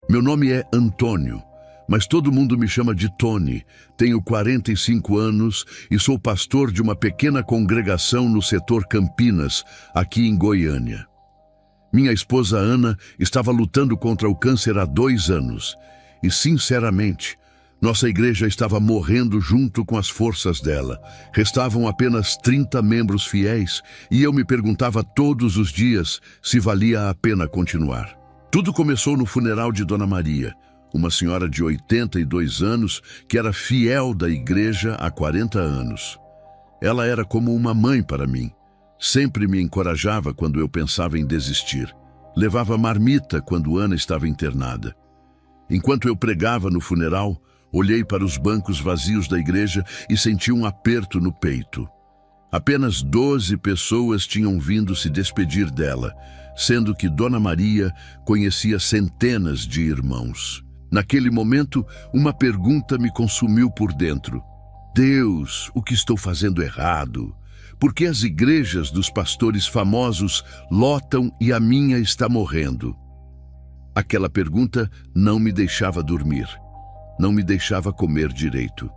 Meu nome é Antônio, mas todo mundo me chama de Tony. Tenho 45 anos e sou pastor de uma pequena congregação no setor Campinas, aqui em Goiânia. Minha esposa Ana estava lutando contra o câncer há 2 anos e, sinceramente, nossa igreja estava morrendo junto com as forças dela. Restavam apenas 30 membros fiéis e eu me perguntava todos os dias se valia a pena continuar. Tudo começou no funeral de Dona Maria, uma senhora de 82 anos que era fiel da igreja há 40 anos. Ela era como uma mãe para mim. Sempre me encorajava quando eu pensava em desistir. Levava marmita quando Ana estava internada. Enquanto eu pregava no funeral, olhei para os bancos vazios da igreja e senti um aperto no peito. Apenas 12 pessoas tinham vindo se despedir dela, sendo que Dona Maria conhecia centenas de irmãos. Naquele momento, uma pergunta me consumiu por dentro. Deus, o que estou fazendo errado? Por que as igrejas dos pastores famosos lotam e a minha está morrendo? Aquela pergunta não me deixava dormir, não me deixava comer direito.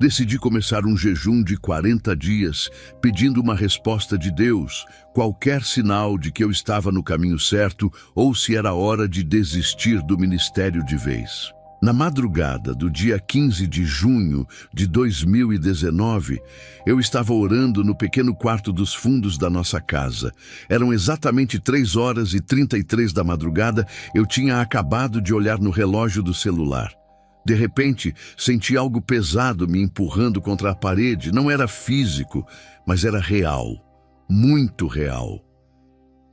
Decidi começar um jejum de 40 dias, pedindo uma resposta de Deus, qualquer sinal de que eu estava no caminho certo ou se era hora de desistir do ministério de vez. Na madrugada do dia 15 de junho de 2019, eu estava orando no pequeno quarto dos fundos da nossa casa. Eram exatamente 3h33 da madrugada, eu tinha acabado de olhar no relógio do celular. De repente, senti algo pesado me empurrando contra a parede. Não era físico, mas era real, muito real.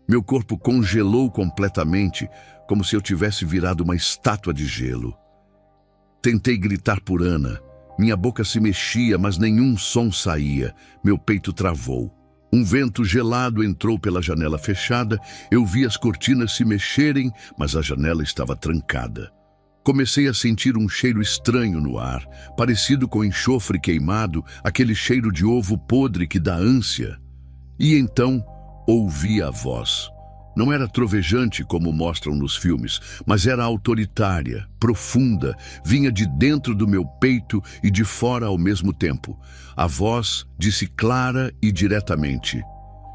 Meu corpo congelou completamente, como se eu tivesse virado uma estátua de gelo. Tentei gritar por Ana. Minha boca se mexia, mas nenhum som saía. Meu peito travou. Um vento gelado entrou pela janela fechada. Eu vi as cortinas se mexerem, mas a janela estava trancada. Comecei a sentir um cheiro estranho no ar, parecido com enxofre queimado, aquele cheiro de ovo podre que dá ânsia. E então ouvi a voz. Não era trovejante como mostram nos filmes, mas era autoritária, profunda, vinha de dentro do meu peito e de fora ao mesmo tempo. A voz disse clara e diretamente: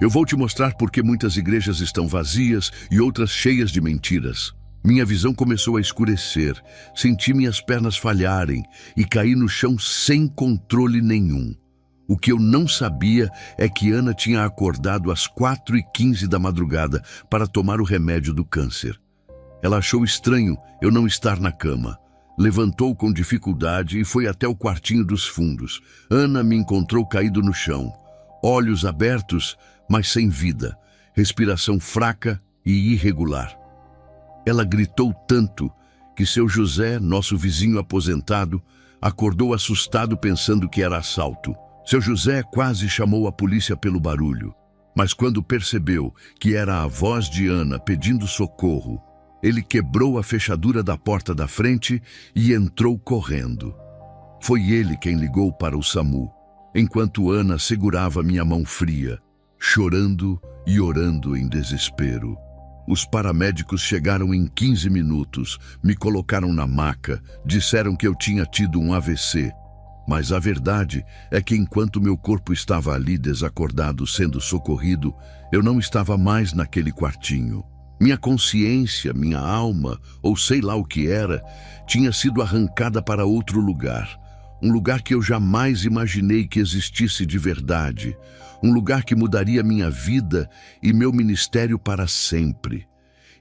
"Eu vou te mostrar por que muitas igrejas estão vazias e outras cheias de mentiras." Minha visão começou a escurecer, senti minhas pernas falharem e caí no chão sem controle nenhum. O que eu não sabia é que Ana tinha acordado às 4h15 da madrugada para tomar o remédio do câncer. Ela achou estranho eu não estar na cama. Levantou com dificuldade e foi até o quartinho dos fundos. Ana me encontrou caído no chão, olhos abertos, mas sem vida, respiração fraca e irregular. Ela gritou tanto que seu José, nosso vizinho aposentado, acordou assustado pensando que era assalto. Seu José quase chamou a polícia pelo barulho, mas quando percebeu que era a voz de Ana pedindo socorro, ele quebrou a fechadura da porta da frente e entrou correndo. Foi ele quem ligou para o SAMU, enquanto Ana segurava minha mão fria, chorando e orando em desespero. Os paramédicos chegaram em 15 minutos, me colocaram na maca, disseram que eu tinha tido um AVC. Mas a verdade é que enquanto meu corpo estava ali desacordado sendo socorrido, eu não estava mais naquele quartinho. Minha consciência, minha alma, ou sei lá o que era, tinha sido arrancada para outro lugar. Um lugar que eu jamais imaginei que existisse de verdade. Um lugar que mudaria minha vida e meu ministério para sempre.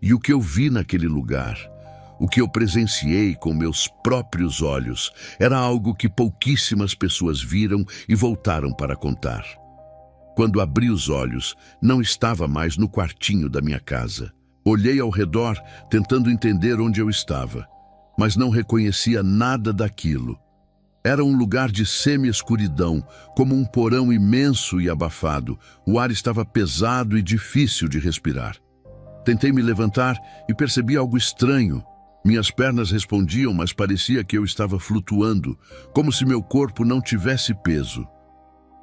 E o que eu vi naquele lugar, o que eu presenciei com meus próprios olhos, era algo que pouquíssimas pessoas viram e voltaram para contar. Quando abri os olhos, não estava mais no quartinho da minha casa. Olhei ao redor, tentando entender onde eu estava, mas não reconhecia nada daquilo. Era um lugar de semi-escuridão, como um porão imenso e abafado. O ar estava pesado e difícil de respirar. Tentei me levantar e percebi algo estranho. Minhas pernas respondiam, mas parecia que eu estava flutuando, como se meu corpo não tivesse peso.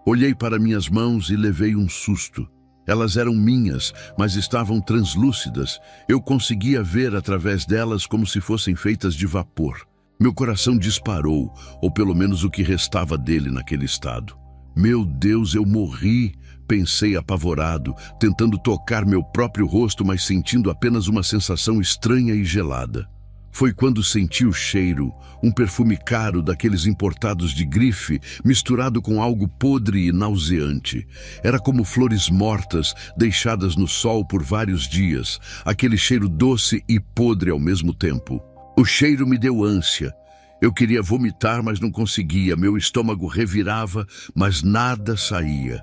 Olhei para minhas mãos e levei um susto. Elas eram minhas, mas estavam translúcidas. Eu conseguia ver através delas como se fossem feitas de vapor. Meu coração disparou, ou pelo menos o que restava dele naquele estado. Meu Deus, eu morri, pensei apavorado, tentando tocar meu próprio rosto, mas sentindo apenas uma sensação estranha e gelada. Foi quando senti o cheiro, um perfume caro daqueles importados de grife, misturado com algo podre e nauseante. Era como flores mortas, deixadas no sol por vários dias, aquele cheiro doce e podre ao mesmo tempo. O cheiro me deu ânsia. Eu queria vomitar, mas não conseguia. Meu estômago revirava, mas nada saía.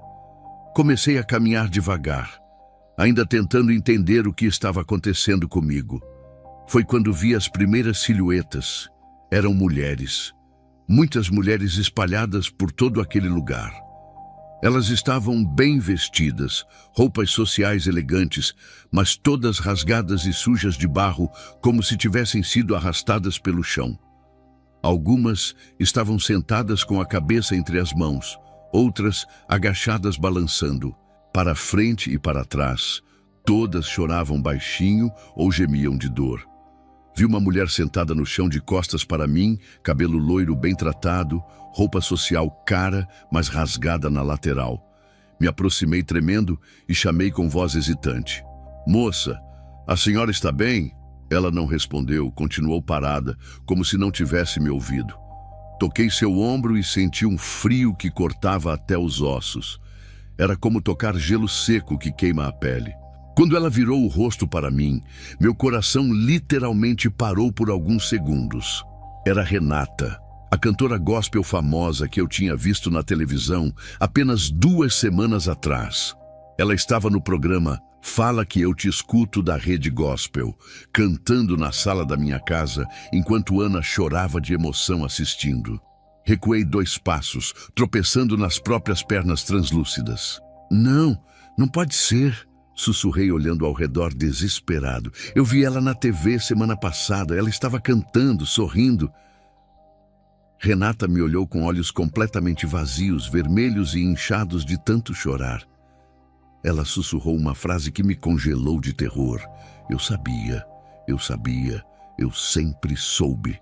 Comecei a caminhar devagar, ainda tentando entender o que estava acontecendo comigo. Foi quando vi as primeiras silhuetas. Eram mulheres. Muitas mulheres espalhadas por todo aquele lugar. Elas estavam bem vestidas, roupas sociais elegantes, mas todas rasgadas e sujas de barro, como se tivessem sido arrastadas pelo chão. Algumas estavam sentadas com a cabeça entre as mãos, outras agachadas balançando, para frente e para trás. Todas choravam baixinho ou gemiam de dor. Vi uma mulher sentada no chão de costas para mim, cabelo loiro bem tratado, roupa social cara, mas rasgada na lateral. Me aproximei tremendo e chamei com voz hesitante. "Moça, a senhora está bem?" Ela não respondeu, continuou parada, como se não tivesse me ouvido. Toquei seu ombro e senti um frio que cortava até os ossos. Era como tocar gelo seco que queima a pele. Quando ela virou o rosto para mim, meu coração literalmente parou por alguns segundos. Era Renata, a cantora gospel famosa que eu tinha visto na televisão apenas 2 semanas atrás. Ela estava no programa Fala Que Eu Te Escuto da Rede Gospel, cantando na sala da minha casa, enquanto Ana chorava de emoção assistindo. Recuei 2 passos, tropeçando nas próprias pernas translúcidas. Não pode ser!" Sussurrei olhando ao redor desesperado. "Eu vi ela na TV semana passada. Ela estava cantando, sorrindo." Renata me olhou com olhos completamente vazios, vermelhos e inchados de tanto chorar. Ela sussurrou uma frase que me congelou de terror. Eu sabia, eu sempre soube."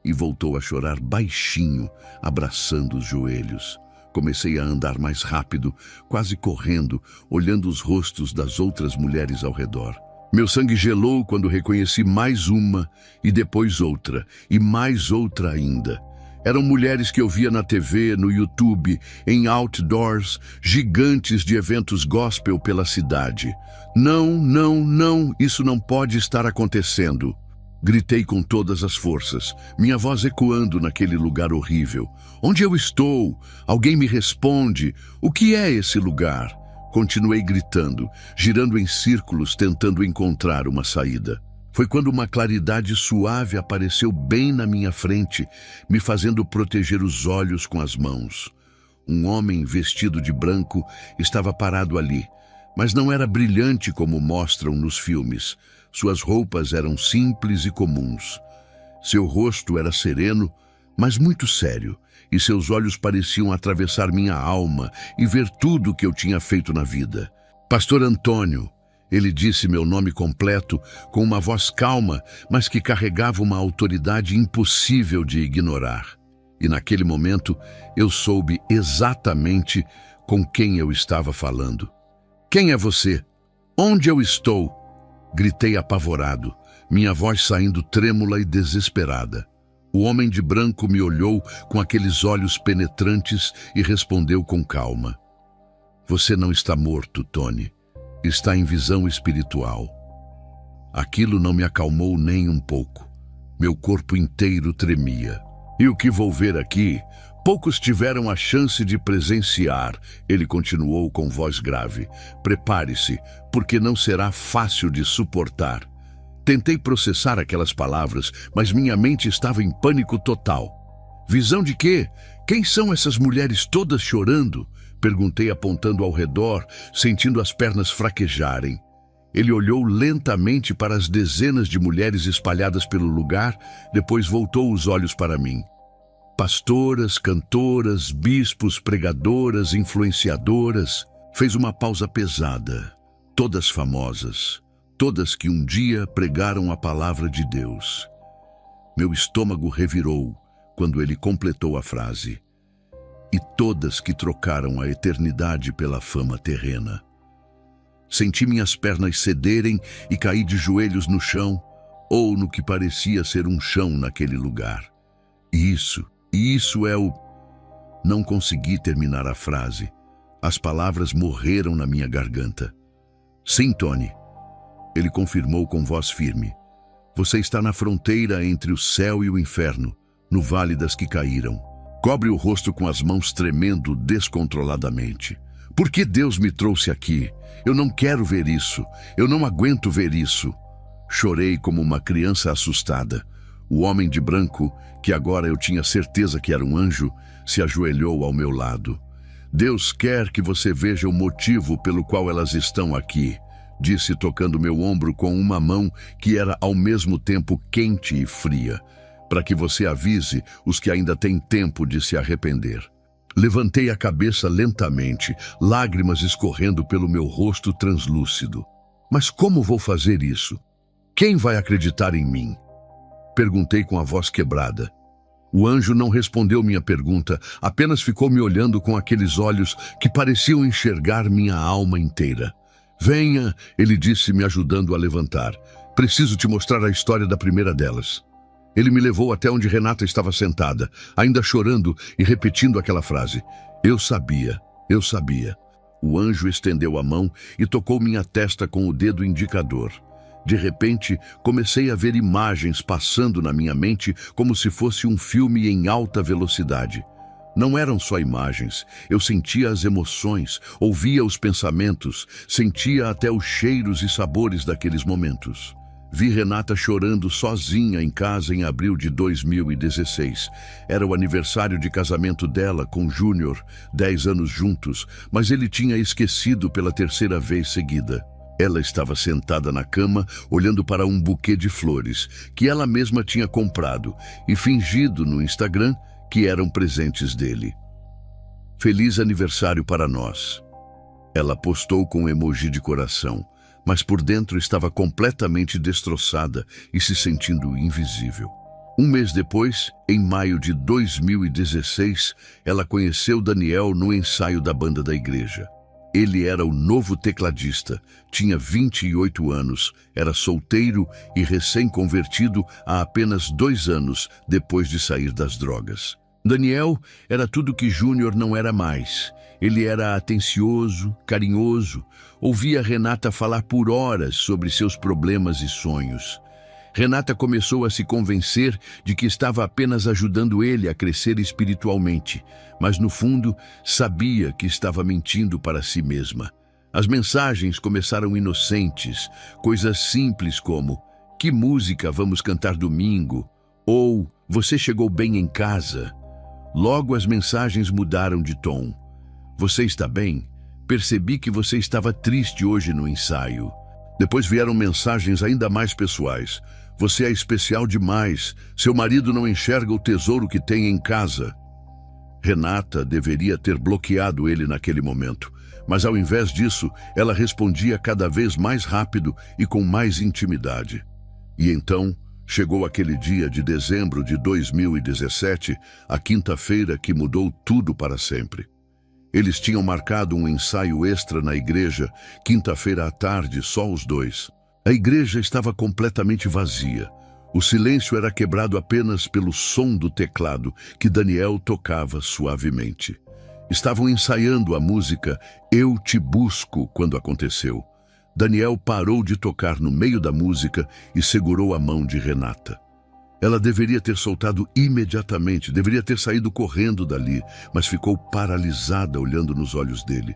E voltou a chorar baixinho, abraçando os joelhos. Comecei a andar mais rápido, quase correndo, olhando os rostos das outras mulheres ao redor. Meu sangue gelou quando reconheci mais uma, e depois outra, e mais outra ainda. Eram mulheres que eu via na TV, no YouTube, em outdoors, gigantes de eventos gospel pela cidade. Não, isso não pode estar acontecendo." Gritei com todas as forças, minha voz ecoando naquele lugar horrível. "Onde eu estou? Alguém me responde. O que é esse lugar?" Continuei gritando, girando em círculos, tentando encontrar uma saída. Foi quando uma claridade suave apareceu bem na minha frente, me fazendo proteger os olhos com as mãos. Um homem vestido de branco estava parado ali, mas não era brilhante como mostram nos filmes. Suas roupas eram simples e comuns. Seu rosto era sereno, mas muito sério, e seus olhos pareciam atravessar minha alma e ver tudo o que eu tinha feito na vida. "Pastor Antônio", ele disse meu nome completo, com uma voz calma, mas que carregava uma autoridade impossível de ignorar. E naquele momento eu soube exatamente com quem eu estava falando. "Quem é você? Onde eu estou?" Gritei apavorado, minha voz saindo trêmula e desesperada. O homem de branco me olhou com aqueles olhos penetrantes e respondeu com calma. "Você não está morto, Tony. Está em visão espiritual." Aquilo não me acalmou nem um pouco. Meu corpo inteiro tremia. "E o que vou ver aqui? Poucos tiveram a chance de presenciar", ele continuou com voz grave. "Prepare-se, porque não será fácil de suportar." Tentei processar aquelas palavras, mas minha mente estava em pânico total. "Visão de quê? Quem são essas mulheres todas chorando?" Perguntei apontando ao redor, sentindo as pernas fraquejarem. Ele olhou lentamente para as dezenas de mulheres espalhadas pelo lugar, depois voltou os olhos para mim. Pastoras, cantoras, bispos, pregadoras, influenciadoras. Fez uma pausa pesada, todas famosas, todas que um dia pregaram a palavra de Deus. Meu estômago revirou quando ele completou a frase. E todas que trocaram a eternidade pela fama terrena. Senti minhas pernas cederem e caí de joelhos no chão, ou no que parecia ser um chão naquele lugar. E isso é o... Não consegui terminar a frase. As palavras morreram na minha garganta. Sim, Tony. Ele confirmou com voz firme. Você está na fronteira entre o céu e o inferno, no vale das que caíram. Cobre o rosto com as mãos tremendo descontroladamente. Por que Deus me trouxe aqui? Eu não quero ver isso. Eu não aguento ver isso. Chorei como uma criança assustada. O homem de branco, que agora eu tinha certeza que era um anjo, se ajoelhou ao meu lado. Deus quer que você veja o motivo pelo qual elas estão aqui, disse tocando meu ombro com uma mão que era ao mesmo tempo quente e fria, para que você avise os que ainda têm tempo de se arrepender. Levantei a cabeça lentamente, lágrimas escorrendo pelo meu rosto translúcido. Mas como vou fazer isso? Quem vai acreditar em mim? Perguntei com a voz quebrada. O anjo não respondeu minha pergunta, apenas ficou me olhando com aqueles olhos que pareciam enxergar minha alma inteira. Venha, ele disse, me ajudando a levantar. Preciso te mostrar a história da primeira delas. Ele me levou até onde Renata estava sentada, ainda chorando e repetindo aquela frase. Eu sabia, eu sabia. O anjo estendeu a mão e tocou minha testa com o dedo indicador. De repente, comecei a ver imagens passando na minha mente como se fosse um filme em alta velocidade. Não eram só imagens, eu sentia as emoções, ouvia os pensamentos, sentia até os cheiros e sabores daqueles momentos. Vi Renata chorando sozinha em casa em abril de 2016. Era o aniversário de casamento dela com Júnior, 10 anos juntos, mas ele tinha esquecido pela terceira vez seguida. Ela estava sentada na cama, olhando para um buquê de flores, que ela mesma tinha comprado, e fingido no Instagram que eram presentes dele. Feliz aniversário para nós. Ela postou com um emoji de coração, mas por dentro estava completamente destroçada e se sentindo invisível. Um mês depois, em maio de 2016, ela conheceu Daniel no ensaio da banda da igreja. Ele era o novo tecladista, tinha 28 anos, era solteiro e recém-convertido há apenas 2 anos depois de sair das drogas. Daniel era tudo que Júnior não era mais. Ele era atencioso, carinhoso, ouvia Renata falar por horas sobre seus problemas e sonhos. Renata começou a se convencer de que estava apenas ajudando ele a crescer espiritualmente, mas no fundo sabia que estava mentindo para si mesma. As mensagens começaram inocentes, coisas simples como "Que música vamos cantar domingo?" ou "Você chegou bem em casa?" Logo as mensagens mudaram de tom. "Você está bem? Percebi que você estava triste hoje no ensaio." Depois vieram mensagens ainda mais pessoais. "Você é especial demais. Seu marido não enxerga o tesouro que tem em casa." Renata deveria ter bloqueado ele naquele momento, mas ao invés disso, ela respondia cada vez mais rápido e com mais intimidade. E então, chegou aquele dia de dezembro de 2017, a quinta-feira que mudou tudo para sempre. Eles tinham marcado um ensaio extra na igreja, quinta-feira à tarde, só os dois. A igreja estava completamente vazia. O silêncio era quebrado apenas pelo som do teclado que Daniel tocava suavemente. Estavam ensaiando a música Eu Te Busco quando aconteceu. Daniel parou de tocar no meio da música e segurou a mão de Renata. Ela deveria ter soltado imediatamente, deveria ter saído correndo dali, mas ficou paralisada olhando nos olhos dele.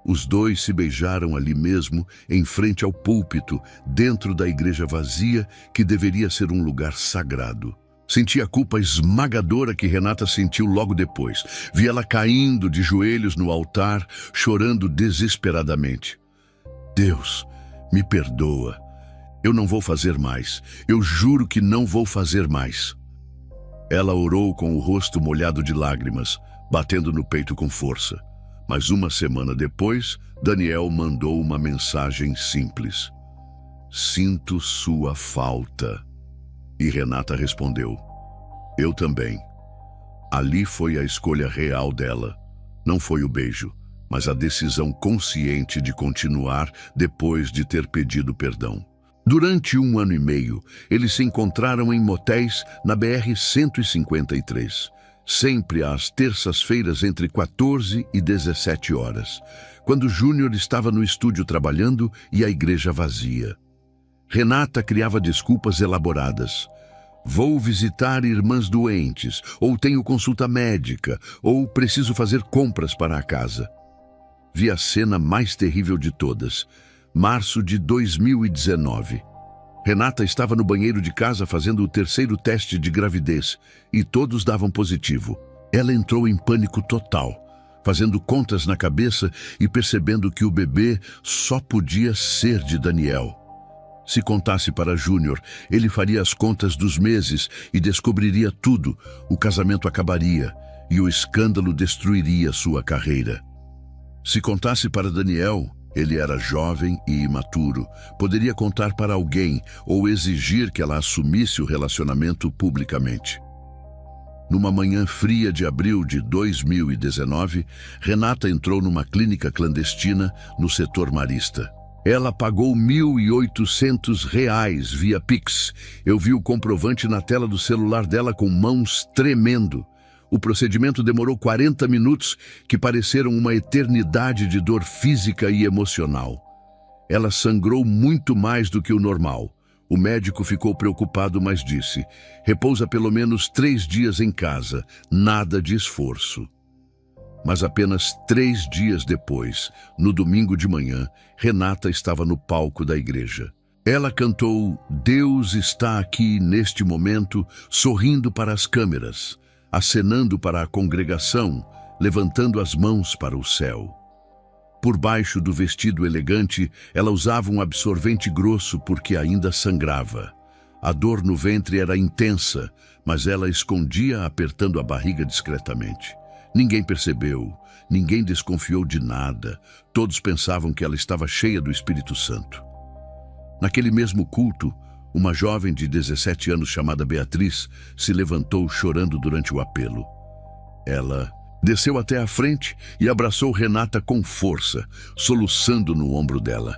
Os dois se beijaram ali mesmo, em frente ao púlpito, dentro da igreja vazia, que deveria ser um lugar sagrado. Senti a culpa esmagadora que Renata sentiu logo depois. Vi ela caindo de joelhos no altar, chorando desesperadamente. "Deus, me perdoa. Eu não vou fazer mais. Eu juro que não vou fazer mais." Ela orou com o rosto molhado de lágrimas, batendo no peito com força. Mas uma semana depois, Daniel mandou uma mensagem simples: "Sinto sua falta." E Renata respondeu: "Eu também." Ali foi a escolha real dela. Não foi o beijo, mas a decisão consciente de continuar depois de ter pedido perdão. Durante 1 ano e meio, eles se encontraram em motéis na BR-153, sempre às terças-feiras entre 14 e 17 horas, quando Júnior estava no estúdio trabalhando e a igreja vazia. Renata criava desculpas elaboradas. "Vou visitar irmãs doentes", ou "tenho consulta médica", ou "preciso fazer compras para a casa." Vi a cena mais terrível de todas. Março de 2019. Renata estava no banheiro de casa fazendo o 3º teste de gravidez e todos davam positivo. Ela entrou em pânico total, fazendo contas na cabeça e percebendo que o bebê só podia ser de Daniel. Se contasse para Júnior, ele faria as contas dos meses e descobriria tudo. O casamento acabaria e o escândalo destruiria sua carreira. Se contasse para Daniel, ele era jovem e imaturo. Poderia contar para alguém ou exigir que ela assumisse o relacionamento publicamente. Numa manhã fria de abril de 2019, Renata entrou numa clínica clandestina no setor marista. Ela pagou R$ 1.800 via Pix. Eu vi o comprovante na tela do celular dela com mãos tremendo. O procedimento demorou 40 minutos, que pareceram uma eternidade de dor física e emocional. Ela sangrou muito mais do que o normal. O médico ficou preocupado, mas disse: "Repousa pelo menos 3 dias em casa, nada de esforço." Mas apenas 3 dias depois, no domingo de manhã, Renata estava no palco da igreja. Ela cantou "Deus está aqui neste momento", sorrindo para as câmeras, acenando para a congregação, levantando as mãos para o céu. Por baixo do vestido elegante, ela usava um absorvente grosso porque ainda sangrava. A dor no ventre era intensa, mas ela escondia apertando a barriga discretamente. Ninguém percebeu, ninguém desconfiou de nada. Todos pensavam que ela estava cheia do Espírito Santo. Naquele mesmo culto, uma jovem de 17 anos chamada Beatriz se levantou chorando durante o apelo. Ela desceu até a frente e abraçou Renata com força, soluçando no ombro dela.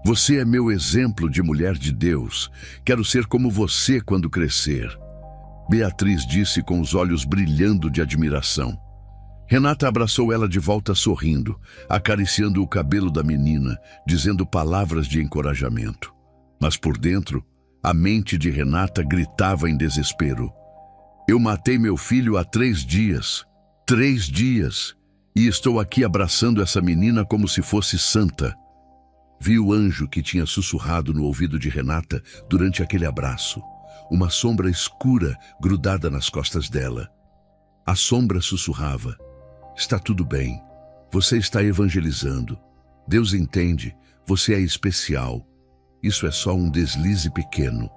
"Você é meu exemplo de mulher de Deus. Quero ser como você quando crescer." Beatriz disse com os olhos brilhando de admiração. Renata abraçou ela de volta sorrindo, acariciando o cabelo da menina, dizendo palavras de encorajamento. Mas por dentro, a mente de Renata gritava em desespero: "Eu matei meu filho há 3 dias. 3 dias. E estou aqui abraçando essa menina como se fosse santa." Vi o anjo que tinha sussurrado no ouvido de Renata durante aquele abraço. Uma sombra escura grudada nas costas dela. A sombra sussurrava: "Está tudo bem. Você está evangelizando. Deus entende. Você é especial. Isso é só um deslize pequeno."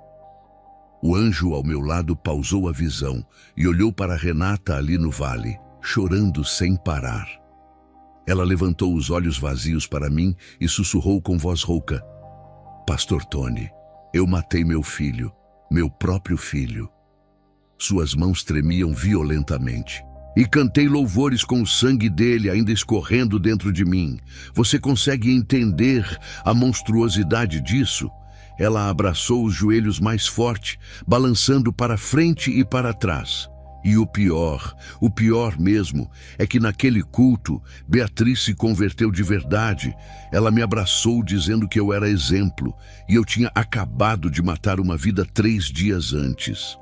O anjo ao meu lado pausou a visão e olhou para Renata ali no vale, chorando sem parar. Ela levantou os olhos vazios para mim e sussurrou com voz rouca: "Pastor Tony, eu matei meu filho, meu próprio filho." Suas mãos tremiam violentamente. "E cantei louvores com o sangue dele ainda escorrendo dentro de mim. Você consegue entender a monstruosidade disso?" Ela abraçou os joelhos mais forte, balançando para frente e para trás. E o pior mesmo, é que naquele culto, Beatriz se converteu de verdade. Ela me abraçou dizendo que eu era exemplo, e eu tinha acabado de matar uma vida 3 dias antes.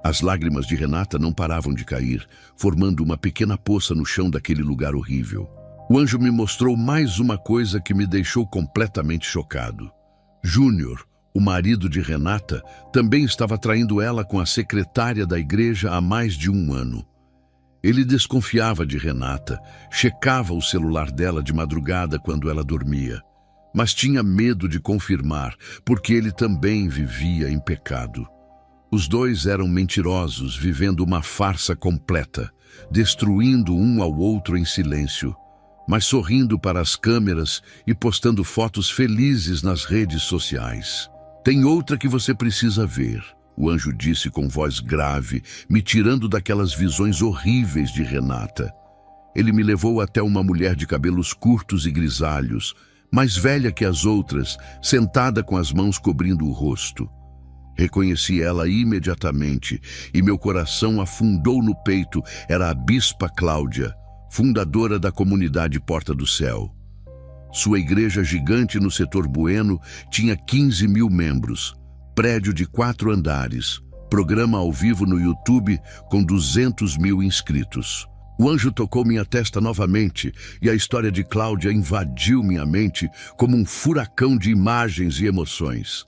As lágrimas de Renata não paravam de cair, formando uma pequena poça no chão daquele lugar horrível. O anjo me mostrou mais uma coisa que me deixou completamente chocado. Júnior, o marido de Renata, também estava traindo ela com a secretária da igreja há mais de 1 ano. Ele desconfiava de Renata, checava o celular dela de madrugada quando ela dormia, mas tinha medo de confirmar, porque ele também vivia em pecado. Os dois eram mentirosos, vivendo uma farsa completa, destruindo um ao outro em silêncio. mas sorrindo para as câmeras e postando fotos felizes nas redes sociais. Tem outra que você precisa ver, o anjo disse com voz grave, me tirando daquelas visões horríveis de Renata. Ele me levou até uma mulher de cabelos curtos e grisalhos, mais velha que as outras, sentada com as mãos cobrindo o rosto. Reconheci ela imediatamente e meu coração afundou no peito. Era a Bispa Cláudia, fundadora da comunidade Porta do Céu. Sua igreja gigante no setor Bueno tinha 15 mil membros, prédio de 4 andares, programa ao vivo no YouTube com 200 mil inscritos. O anjo tocou minha testa novamente e a história de Cláudia invadiu minha mente como um furacão de imagens e emoções.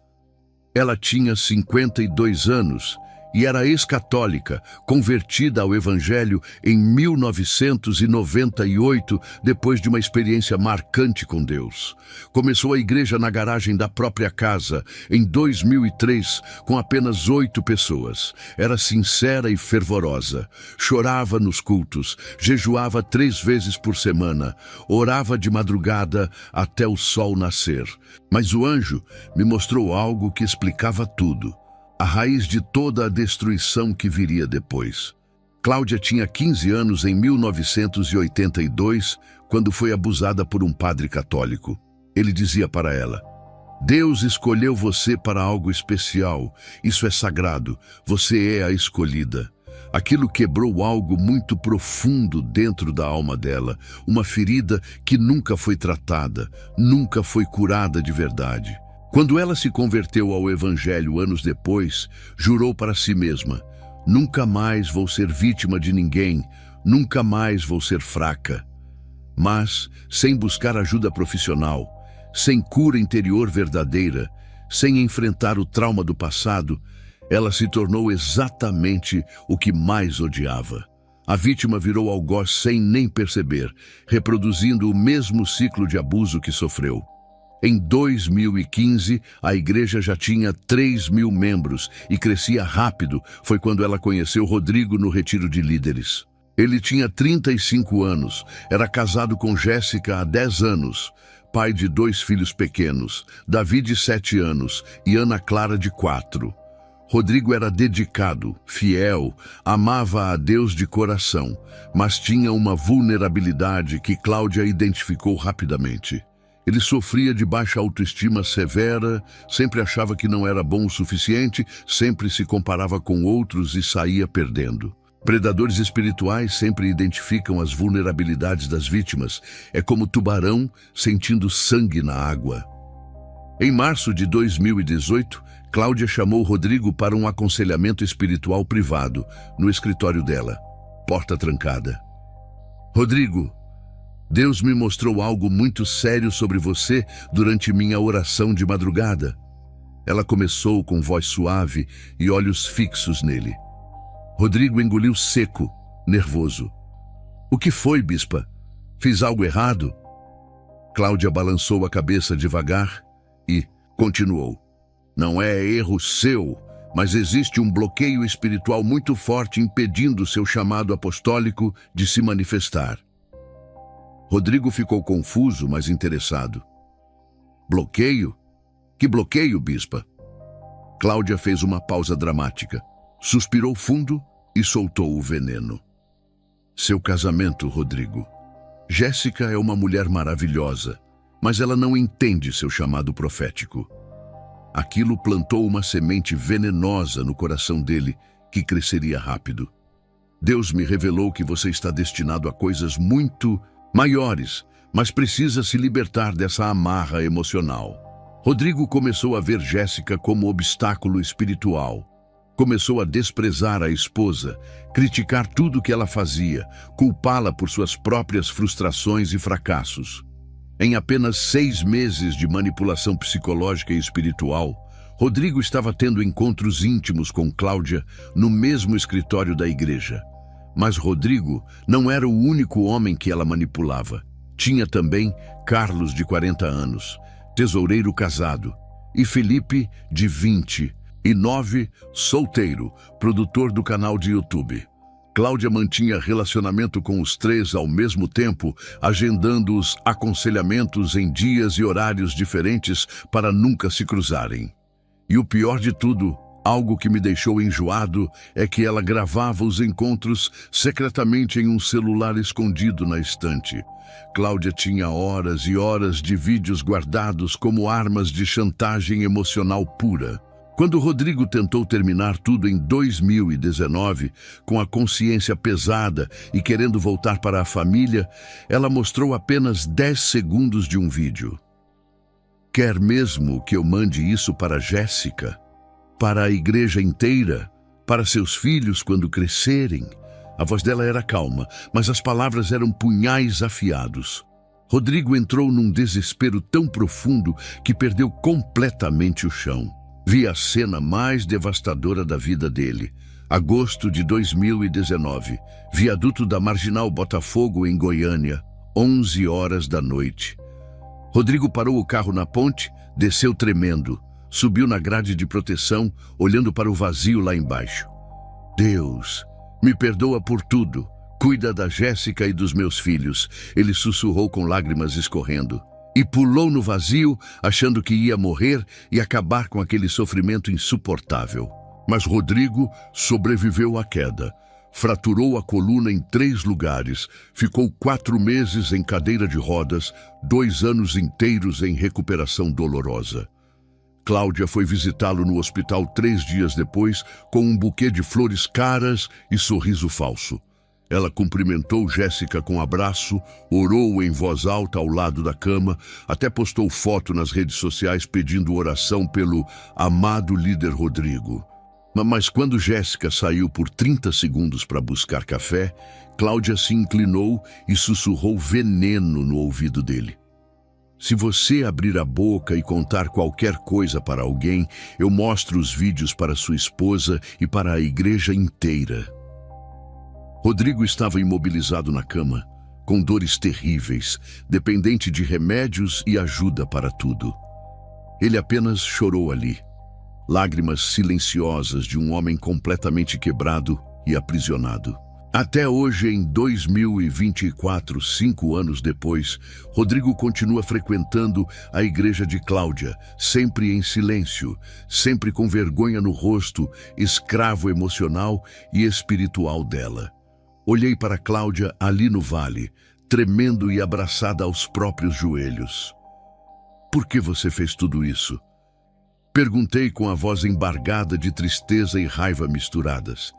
Ela tinha 52 anos e era ex-católica, convertida ao Evangelho em 1998, depois de uma experiência marcante com Deus. Começou a igreja na garagem da própria casa, em 2003, com apenas 8 pessoas. Era sincera e fervorosa. Chorava nos cultos, jejuava 3 vezes por semana, orava de madrugada até o sol nascer. Mas o anjo me mostrou algo que explicava tudo. A raiz de toda a destruição que viria depois. Cláudia tinha 15 anos em 1982, quando foi abusada por um padre católico. Ele dizia para ela: Deus escolheu você para algo especial, isso é sagrado, você é a escolhida. Aquilo quebrou algo muito profundo dentro da alma dela, uma ferida que nunca foi tratada, nunca foi curada de verdade. Quando ela se converteu ao Evangelho anos depois, jurou para si mesma: nunca mais vou ser vítima de ninguém, nunca mais vou ser fraca. Mas, sem buscar ajuda profissional, sem cura interior verdadeira, sem enfrentar o trauma do passado, ela se tornou exatamente o que mais odiava. A vítima virou algoz sem nem perceber, reproduzindo o mesmo ciclo de abuso que sofreu. Em 2015, a igreja já tinha 3 mil membros e crescia rápido. Foi quando ela conheceu Rodrigo no retiro de líderes. Ele tinha 35 anos, era casado com Jéssica há 10 anos, pai de 2 filhos pequenos, Davi de 7 anos e Ana Clara de 4. Rodrigo era dedicado, fiel, amava a Deus de coração, mas tinha uma vulnerabilidade que Cláudia identificou rapidamente. Ele sofria de baixa autoestima severa, sempre achava que não era bom o suficiente, sempre se comparava com outros e saía perdendo. Predadores espirituais sempre identificam as vulnerabilidades das vítimas. É como tubarão sentindo sangue na água. Em março de 2018, Cláudia chamou Rodrigo para um aconselhamento espiritual privado, no escritório dela, porta trancada. Rodrigo, Deus me mostrou algo muito sério sobre você durante minha oração de madrugada. Ela começou com voz suave e olhos fixos nele. Rodrigo engoliu seco, nervoso. O que foi, bispa? Fiz algo errado? Cláudia balançou a cabeça devagar e continuou. Não é erro seu, mas existe um bloqueio espiritual muito forte impedindo seu chamado apostólico de se manifestar. Rodrigo ficou confuso, mas interessado. Bloqueio? Que bloqueio, bispa? Cláudia fez uma pausa dramática, suspirou fundo e soltou o veneno. Seu casamento, Rodrigo. Jéssica é uma mulher maravilhosa, mas ela não entende seu chamado profético. Aquilo plantou uma semente venenosa no coração dele que cresceria rápido. Deus me revelou que você está destinado a coisas muito maiores, mas precisa se libertar dessa amarra emocional. Rodrigo começou a ver Jéssica como obstáculo espiritual. Começou a desprezar a esposa, criticar tudo que ela fazia, culpá-la por suas próprias frustrações e fracassos. Em apenas 6 meses de manipulação psicológica e espiritual, Rodrigo estava tendo encontros íntimos com Cláudia no mesmo escritório da igreja. Mas Rodrigo não era o único homem que ela manipulava. Tinha também Carlos, de 40 anos, tesoureiro casado, e Felipe, de 29, solteiro, produtor do canal de YouTube. Cláudia mantinha relacionamento com os três ao mesmo tempo, agendando os aconselhamentos em dias e horários diferentes para nunca se cruzarem. E o pior de tudo, algo que me deixou enjoado, é que ela gravava os encontros secretamente em um celular escondido na estante. Cláudia tinha horas e horas de vídeos guardados como armas de chantagem emocional pura. Quando Rodrigo tentou terminar tudo em 2019, com a consciência pesada e querendo voltar para a família, ela mostrou apenas 10 segundos de um vídeo. Quer mesmo que eu mande isso para Jéssica? Para a igreja inteira? Para seus filhos quando crescerem? A voz dela era calma, mas as palavras eram punhais afiados. Rodrigo entrou num desespero tão profundo que perdeu completamente o chão. Vi a cena mais devastadora da vida dele. Agosto de 2019, viaduto da Marginal Botafogo, em Goiânia, 11 horas da noite. Rodrigo parou o carro na ponte, desceu tremendo, subiu na grade de proteção, olhando para o vazio lá embaixo. Deus, me perdoa por tudo. Cuida da Jéssica e dos meus filhos, ele sussurrou com lágrimas escorrendo. E pulou no vazio, achando que ia morrer e acabar com aquele sofrimento insuportável. Mas Rodrigo sobreviveu à queda. Fraturou a coluna em 3 lugares, ficou 4 meses em cadeira de rodas, 2 anos inteiros em recuperação dolorosa. Cláudia foi visitá-lo no hospital 3 dias depois, com um buquê de flores caras e sorriso falso. Ela cumprimentou Jéssica com abraço, orou em voz alta ao lado da cama, até postou foto nas redes sociais pedindo oração pelo amado líder Rodrigo. Mas quando Jéssica saiu por 30 segundos para buscar café, Cláudia se inclinou e sussurrou veneno no ouvido dele. Se você abrir a boca e contar qualquer coisa para alguém, eu mostro os vídeos para sua esposa e para a igreja inteira. Rodrigo estava imobilizado na cama, com dores terríveis, dependente de remédios e ajuda para tudo. Ele apenas chorou ali, lágrimas silenciosas de um homem completamente quebrado e aprisionado. Até hoje, em 2024, 5 anos depois, Rodrigo continua frequentando a igreja de Cláudia, sempre em silêncio, sempre com vergonha no rosto, escravo emocional e espiritual dela. Olhei para Cláudia ali no vale, tremendo e abraçada aos próprios joelhos. Por que você fez tudo isso? Perguntei com a voz embargada de tristeza e raiva misturadas.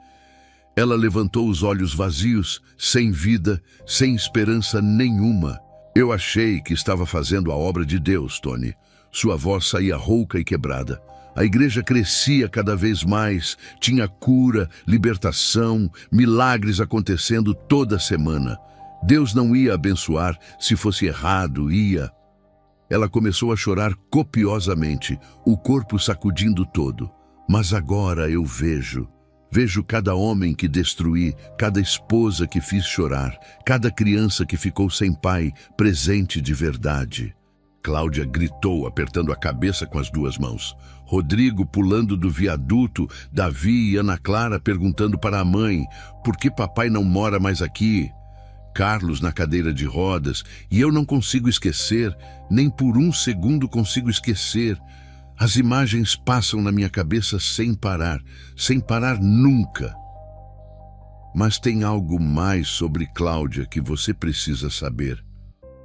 Ela levantou os olhos vazios, sem vida, sem esperança nenhuma. Eu achei que estava fazendo a obra de Deus, Tony. Sua voz saía rouca e quebrada. A igreja crescia cada vez mais, tinha cura, libertação, milagres acontecendo toda semana. Deus não ia abençoar, se fosse errado, ia. Ela começou a chorar copiosamente, o corpo sacudindo todo. Mas agora eu vejo cada homem que destruí, cada esposa que fiz chorar, cada criança que ficou sem pai, presente de verdade. Cláudia gritou, apertando a cabeça com as 2 mãos. Rodrigo pulando do viaduto, Davi e Ana Clara perguntando para a mãe, por que papai não mora mais aqui? Carlos na cadeira de rodas, e eu não consigo esquecer, nem por um segundo consigo esquecer. As imagens passam na minha cabeça sem parar nunca. Mas tem algo mais sobre Cláudia que você precisa saber.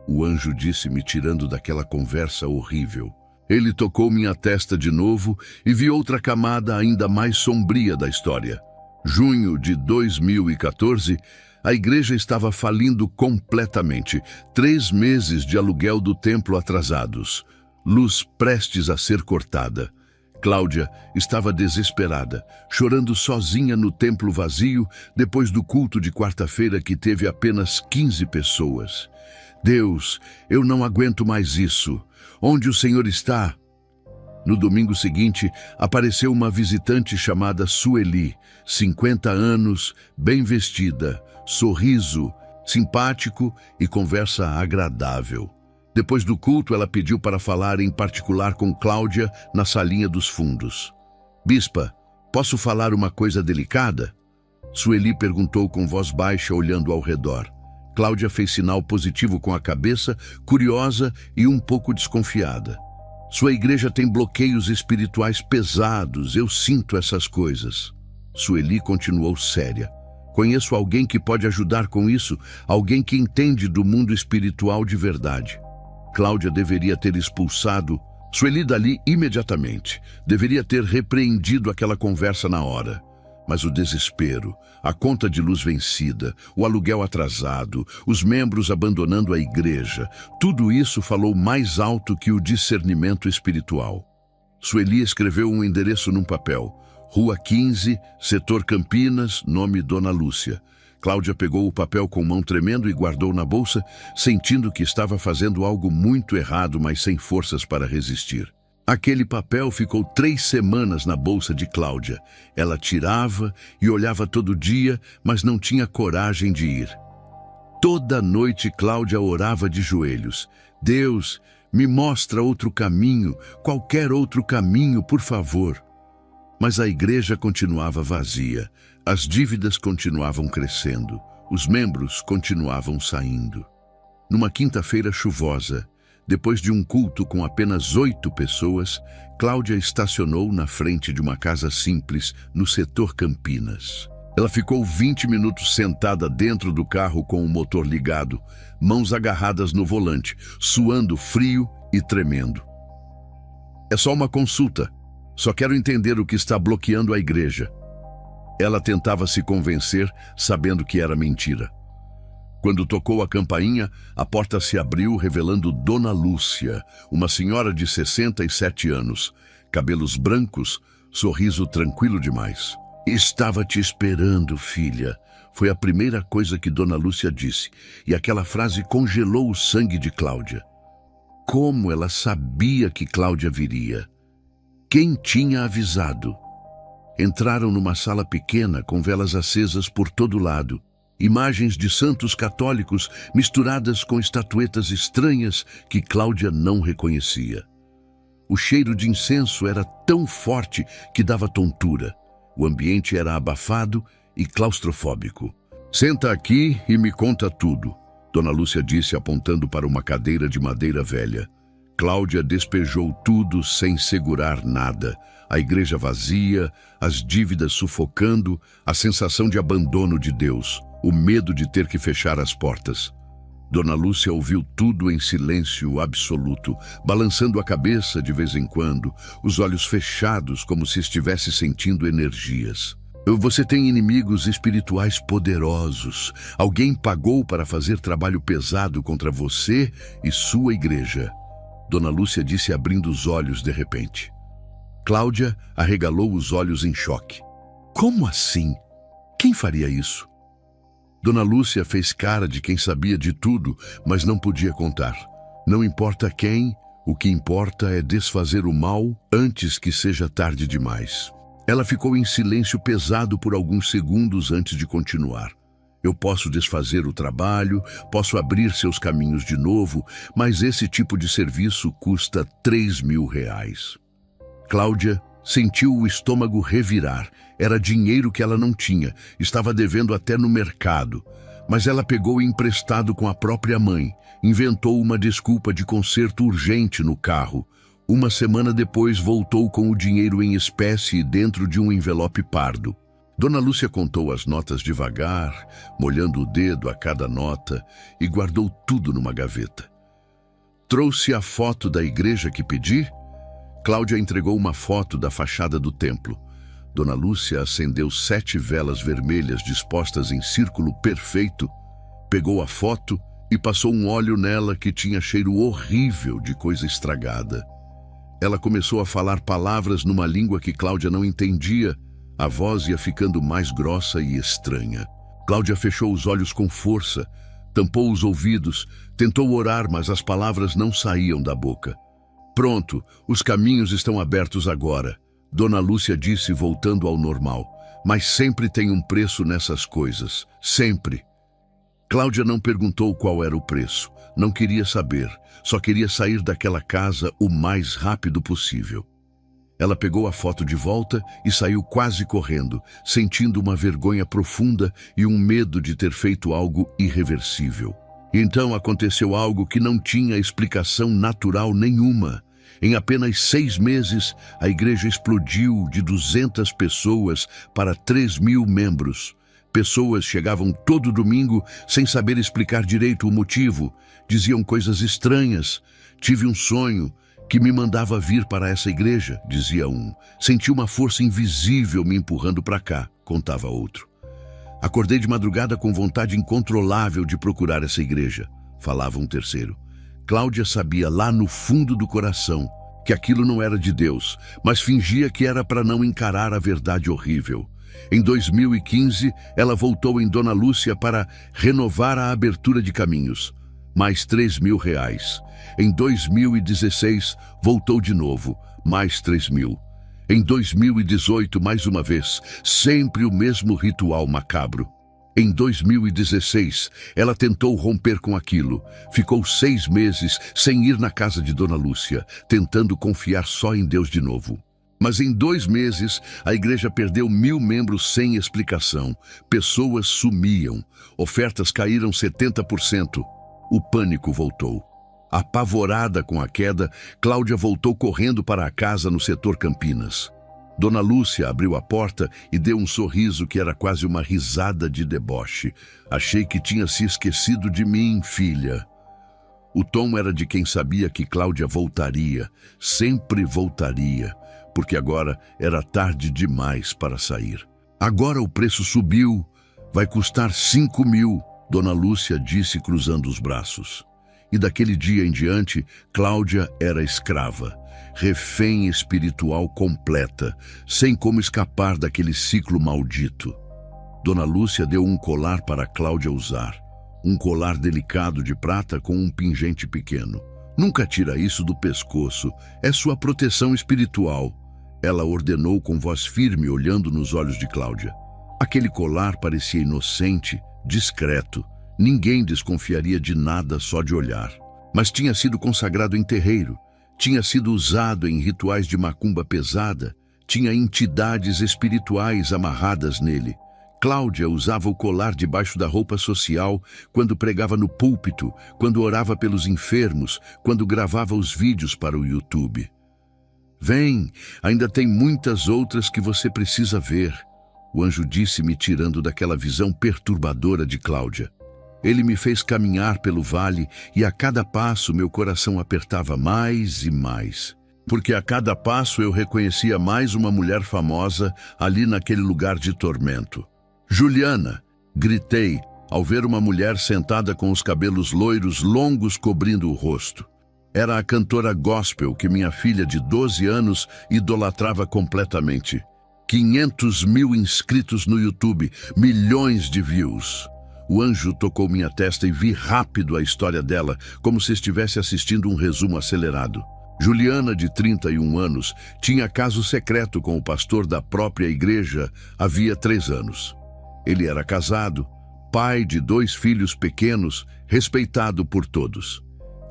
O anjo disse, me tirando daquela conversa horrível. Ele tocou minha testa de novo e vi outra camada ainda mais sombria da história. Junho de 2014, a igreja estava falindo completamente. 3 meses de aluguel do templo atrasados. Luz prestes a ser cortada. Cláudia estava desesperada, chorando sozinha no templo vazio depois do culto de quarta-feira que teve apenas 15 pessoas. Deus, eu não aguento mais isso. Onde o Senhor está? No domingo seguinte, apareceu uma visitante chamada Sueli, 50 anos, bem vestida, sorriso, simpático e conversa agradável. Depois do culto, ela pediu para falar em particular com Cláudia na salinha dos fundos. Bispa, posso falar uma coisa delicada? Sueli perguntou com voz baixa, olhando ao redor. Cláudia fez sinal positivo com a cabeça, curiosa e um pouco desconfiada. Sua igreja tem bloqueios espirituais pesados, eu sinto essas coisas. Sueli continuou séria. Conheço alguém que pode ajudar com isso, alguém que entende do mundo espiritual de verdade. Cláudia deveria ter expulsado Sueli dali imediatamente. Deveria ter repreendido aquela conversa na hora. Mas o desespero, a conta de luz vencida, o aluguel atrasado, os membros abandonando a igreja, tudo isso falou mais alto que o discernimento espiritual. Sueli escreveu um endereço num papel. Rua 15, Setor Campinas, nome Dona Lúcia. Cláudia pegou o papel com mão tremendo e guardou na bolsa, sentindo que estava fazendo algo muito errado, mas sem forças para resistir. Aquele papel ficou 3 semanas na bolsa de Cláudia. Ela tirava e olhava todo dia, mas não tinha coragem de ir. Toda noite Cláudia orava de joelhos. Deus, me mostra outro caminho, qualquer outro caminho, por favor. Mas a igreja continuava vazia, as dívidas continuavam crescendo, os membros continuavam saindo. Numa quinta-feira chuvosa, depois de um culto com apenas 8 pessoas, Cláudia estacionou na frente de uma casa simples no setor Campinas. Ela ficou 20 minutos sentada dentro do carro com o motor ligado, mãos agarradas no volante, suando frio e tremendo. É só uma consulta. Só quero entender o que está bloqueando a igreja. Ela tentava se convencer, sabendo que era mentira. Quando tocou a campainha, a porta se abriu, revelando Dona Lúcia, uma senhora de 67 anos, cabelos brancos, sorriso tranquilo demais. Estava te esperando, filha. Foi a primeira coisa que Dona Lúcia disse, e aquela frase congelou o sangue de Cláudia. Como ela sabia que Cláudia viria? Quem tinha avisado? Entraram numa sala pequena com velas acesas por todo lado. Imagens de santos católicos misturadas com estatuetas estranhas que Cláudia não reconhecia. O cheiro de incenso era tão forte que dava tontura. O ambiente era abafado e claustrofóbico. Senta aqui e me conta tudo, Dona Lúcia disse, apontando para uma cadeira de madeira velha. Cláudia despejou tudo sem segurar nada. A igreja vazia, as dívidas sufocando, a sensação de abandono de Deus, o medo de ter que fechar as portas. Dona Lúcia ouviu tudo em silêncio absoluto, balançando a cabeça de vez em quando, os olhos fechados como se estivesse sentindo energias. Você tem inimigos espirituais poderosos. Alguém pagou para fazer trabalho pesado contra você e sua igreja. Dona Lúcia disse, abrindo os olhos de repente. Cláudia arregalou os olhos em choque. Como assim? Quem faria isso? Dona Lúcia fez cara de quem sabia de tudo, mas não podia contar. Não importa quem, o que importa é desfazer o mal antes que seja tarde demais. Ela ficou em silêncio pesado por alguns segundos antes de continuar. Eu posso desfazer o trabalho, posso abrir seus caminhos de novo, mas esse tipo de serviço custa R$3.000. Cláudia sentiu o estômago revirar. Era dinheiro que ela não tinha, estava devendo até no mercado. Mas ela pegou emprestado com a própria mãe, inventou uma desculpa de conserto urgente no carro. Uma semana depois voltou com o dinheiro em espécie dentro de um envelope pardo. Dona Lúcia contou as notas devagar, molhando o dedo a cada nota, e guardou tudo numa gaveta. Trouxe a foto da igreja que pedi? Cláudia entregou uma foto da fachada do templo. Dona Lúcia acendeu 7 velas vermelhas dispostas em círculo perfeito, pegou a foto e passou um óleo nela que tinha cheiro horrível de coisa estragada. Ela começou a falar palavras numa língua que Cláudia não entendia. A voz ia ficando mais grossa e estranha. Cláudia fechou os olhos com força, tampou os ouvidos, tentou orar, mas as palavras não saíam da boca. Pronto, os caminhos estão abertos agora, Dona Lúcia disse, voltando ao normal. Mas sempre tem um preço nessas coisas, sempre. Cláudia não perguntou qual era o preço, não queria saber, só queria sair daquela casa o mais rápido possível. Ela pegou a foto de volta e saiu quase correndo, sentindo uma vergonha profunda e um medo de ter feito algo irreversível. E então aconteceu algo que não tinha explicação natural nenhuma. Em apenas 6 meses, a igreja explodiu de 200 pessoas para 3.000 membros. Pessoas chegavam todo domingo sem saber explicar direito o motivo. Diziam coisas estranhas. Tive um sonho que me mandava vir para essa igreja, dizia um. Senti uma força invisível me empurrando para cá, contava outro. Acordei de madrugada com vontade incontrolável de procurar essa igreja, falava um terceiro. Cláudia sabia lá no fundo do coração que aquilo não era de Deus, mas fingia que era para não encarar a verdade horrível. Em 2015, ela voltou em Dona Lúcia para renovar a abertura de caminhos. Mais R$3.000. Em 2016, voltou de novo, mais 3.000. Em 2018, mais uma vez, sempre o mesmo ritual macabro. Em 2016, ela tentou romper com aquilo. Ficou 6 meses sem ir na casa de Dona Lúcia, tentando confiar só em Deus de novo. Mas em 2 meses, a igreja perdeu 1.000 membros sem explicação. Pessoas sumiam. Ofertas caíram 70%. O pânico voltou. Apavorada com a queda, Cláudia voltou correndo para a casa no setor Campinas. Dona Lúcia abriu a porta e deu um sorriso que era quase uma risada de deboche. Achei que tinha se esquecido de mim, filha. O tom era de quem sabia que Cláudia voltaria, sempre voltaria, porque agora era tarde demais para sair. Agora o preço subiu, vai custar 5.000, Dona Lúcia disse cruzando os braços. E daquele dia em diante, Cláudia era escrava, refém espiritual completa, sem como escapar daquele ciclo maldito. Dona Lúcia deu um colar para Cláudia usar, um colar delicado de prata com um pingente pequeno. Nunca tira isso do pescoço, é sua proteção espiritual. Ela ordenou com voz firme, olhando nos olhos de Cláudia. Aquele colar parecia inocente, discreto. Ninguém desconfiaria de nada só de olhar. Mas tinha sido consagrado em terreiro, tinha sido usado em rituais de macumba pesada, tinha entidades espirituais amarradas nele. Cláudia usava o colar debaixo da roupa social quando pregava no púlpito, quando orava pelos enfermos, quando gravava os vídeos para o YouTube. Vem, ainda tem muitas outras que você precisa ver, o anjo disse, me tirando daquela visão perturbadora de Cláudia. Ele me fez caminhar pelo vale e a cada passo meu coração apertava mais e mais. Porque a cada passo eu reconhecia mais uma mulher famosa ali naquele lugar de tormento. Juliana, gritei ao ver uma mulher sentada com os cabelos loiros longos cobrindo o rosto. Era a cantora gospel que minha filha de 12 anos idolatrava completamente. 500.000 inscritos no YouTube, milhões de views. O anjo tocou minha testa e vi rápido a história dela, como se estivesse assistindo um resumo acelerado. Juliana, de 31 anos, tinha caso secreto com o pastor da própria igreja havia 3 anos. Ele era casado, pai de 2 filhos pequenos, respeitado por todos.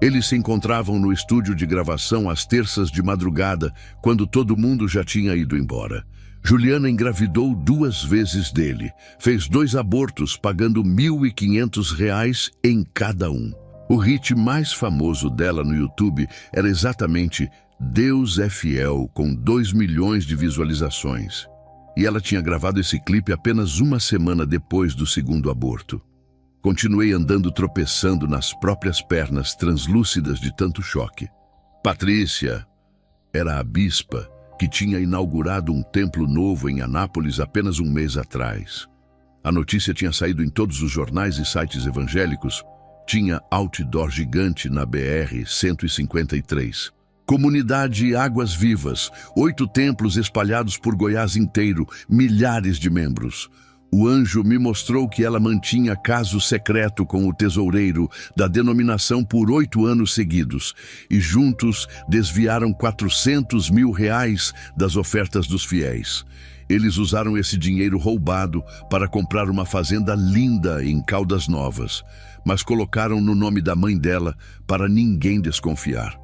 Eles se encontravam no estúdio de gravação às terças de madrugada, quando todo mundo já tinha ido embora. Juliana engravidou 2 vezes dele, fez 2 abortos, pagando R$1.500 em cada um. O hit mais famoso dela no YouTube era exatamente Deus é Fiel, com 2 milhões de visualizações. E ela tinha gravado esse clipe apenas 1 semana depois do 2º aborto. Continuei andando tropeçando nas próprias pernas translúcidas de tanto choque. Patrícia era a bispa que tinha inaugurado um templo novo em Anápolis apenas 1 mês atrás. A notícia tinha saído em todos os jornais e sites evangélicos. Tinha outdoor gigante na BR-153. Comunidade Águas Vivas, 8 templos espalhados por Goiás inteiro, milhares de membros. O anjo me mostrou que ela mantinha caso secreto com o tesoureiro da denominação por 8 anos seguidos, e juntos desviaram R$400.000 das ofertas dos fiéis. Eles usaram esse dinheiro roubado para comprar uma fazenda linda em Caldas Novas, mas colocaram no nome da mãe dela para ninguém desconfiar.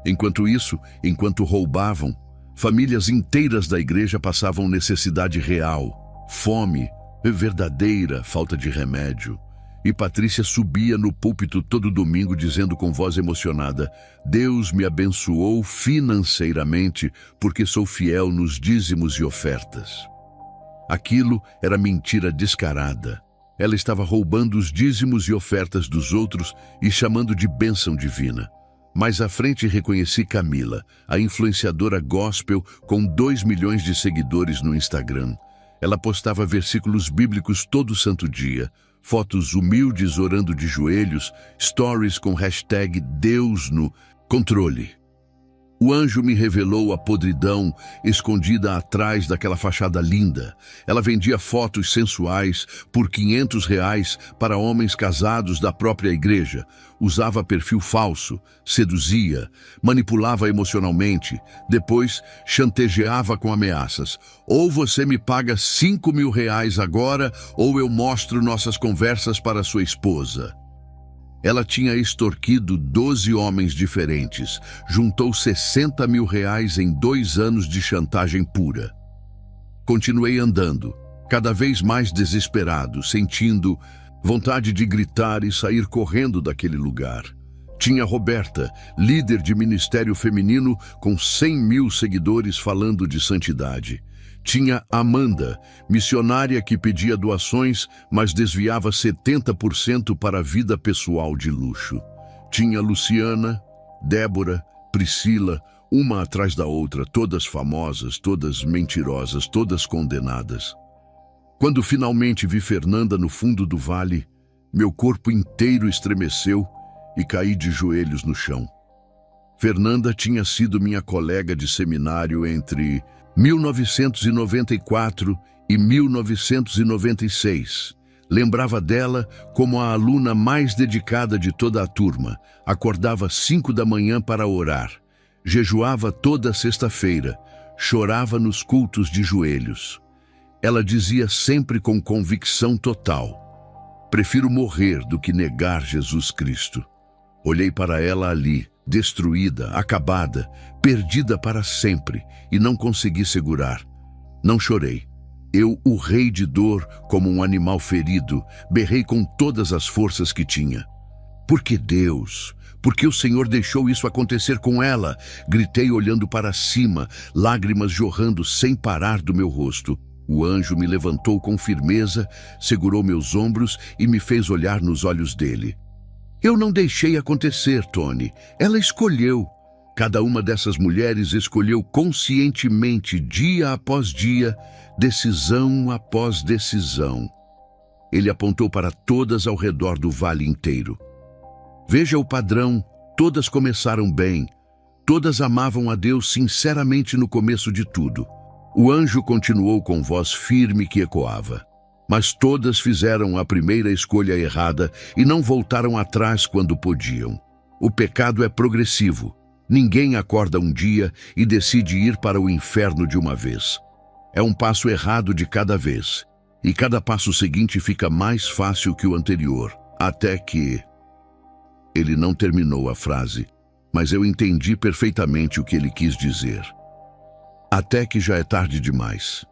Enquanto isso, enquanto roubavam, Famílias inteiras da igreja passavam necessidade real, fome, verdadeira falta de remédio. E Patrícia subia no púlpito todo domingo dizendo com voz emocionada: Deus me abençoou financeiramente porque sou fiel nos dízimos e ofertas. Aquilo era mentira descarada. Ela estava roubando os dízimos e ofertas dos outros e chamando de bênção divina. Mais à frente reconheci Camila, a influenciadora gospel com 2 milhões de seguidores no Instagram. Ela postava versículos bíblicos todo santo dia, fotos humildes orando de joelhos, stories com hashtag Deus no controle. O anjo me revelou a podridão escondida atrás daquela fachada linda. Ela vendia fotos sensuais por R$ 500 para homens casados da própria igreja. Usava perfil falso, seduzia, manipulava emocionalmente. Depois, chantageava com ameaças. Ou você me paga R$ 5.000 agora, ou eu mostro nossas conversas para sua esposa. Ela tinha extorquido 12 homens diferentes, juntou R$ 60 mil em 2 anos de chantagem pura. Continuei andando, cada vez mais desesperado, sentindo vontade de gritar e sair correndo daquele lugar. Tinha Roberta, líder de ministério feminino com 100 mil seguidores falando de santidade. Tinha Amanda, missionária que pedia doações, mas desviava 70% para a vida pessoal de luxo. Tinha Luciana, Débora, Priscila, uma atrás da outra, todas famosas, todas mentirosas, todas condenadas. Quando finalmente vi Fernanda no fundo do vale, meu corpo inteiro estremeceu e caí de joelhos no chão. Fernanda tinha sido minha colega de seminário entre 1994 e 1996. Lembrava dela como a aluna mais dedicada de toda a turma. Acordava às 5 da manhã para orar. Jejuava toda sexta-feira. Chorava nos cultos de joelhos. Ela dizia sempre com convicção total: prefiro morrer do que negar Jesus Cristo. Olhei para ela ali, destruída, acabada, perdida para sempre, e não consegui segurar. Não chorei. Eu urrei de dor como um animal ferido, berrei com todas as forças que tinha. Por que Deus? Por que o Senhor deixou isso acontecer com ela? Gritei olhando para cima, lágrimas jorrando sem parar do meu rosto. O anjo me levantou com firmeza, segurou meus ombros e me fez olhar nos olhos dele. Eu não deixei acontecer, Tony. Ela escolheu. Cada uma dessas mulheres escolheu conscientemente, dia após dia, decisão após decisão. Ele apontou para todas ao redor do vale inteiro. Veja o padrão, todas começaram bem. Todas amavam a Deus sinceramente no começo de tudo. O anjo continuou com voz firme que ecoava. Mas todas fizeram a primeira escolha errada e não voltaram atrás quando podiam. O pecado é progressivo. Ninguém acorda um dia e decide ir para o inferno de uma vez. É um passo errado de cada vez. E cada passo seguinte fica mais fácil que o anterior. Até que... Ele não terminou a frase, mas eu entendi perfeitamente o que ele quis dizer. Até que já é tarde demais.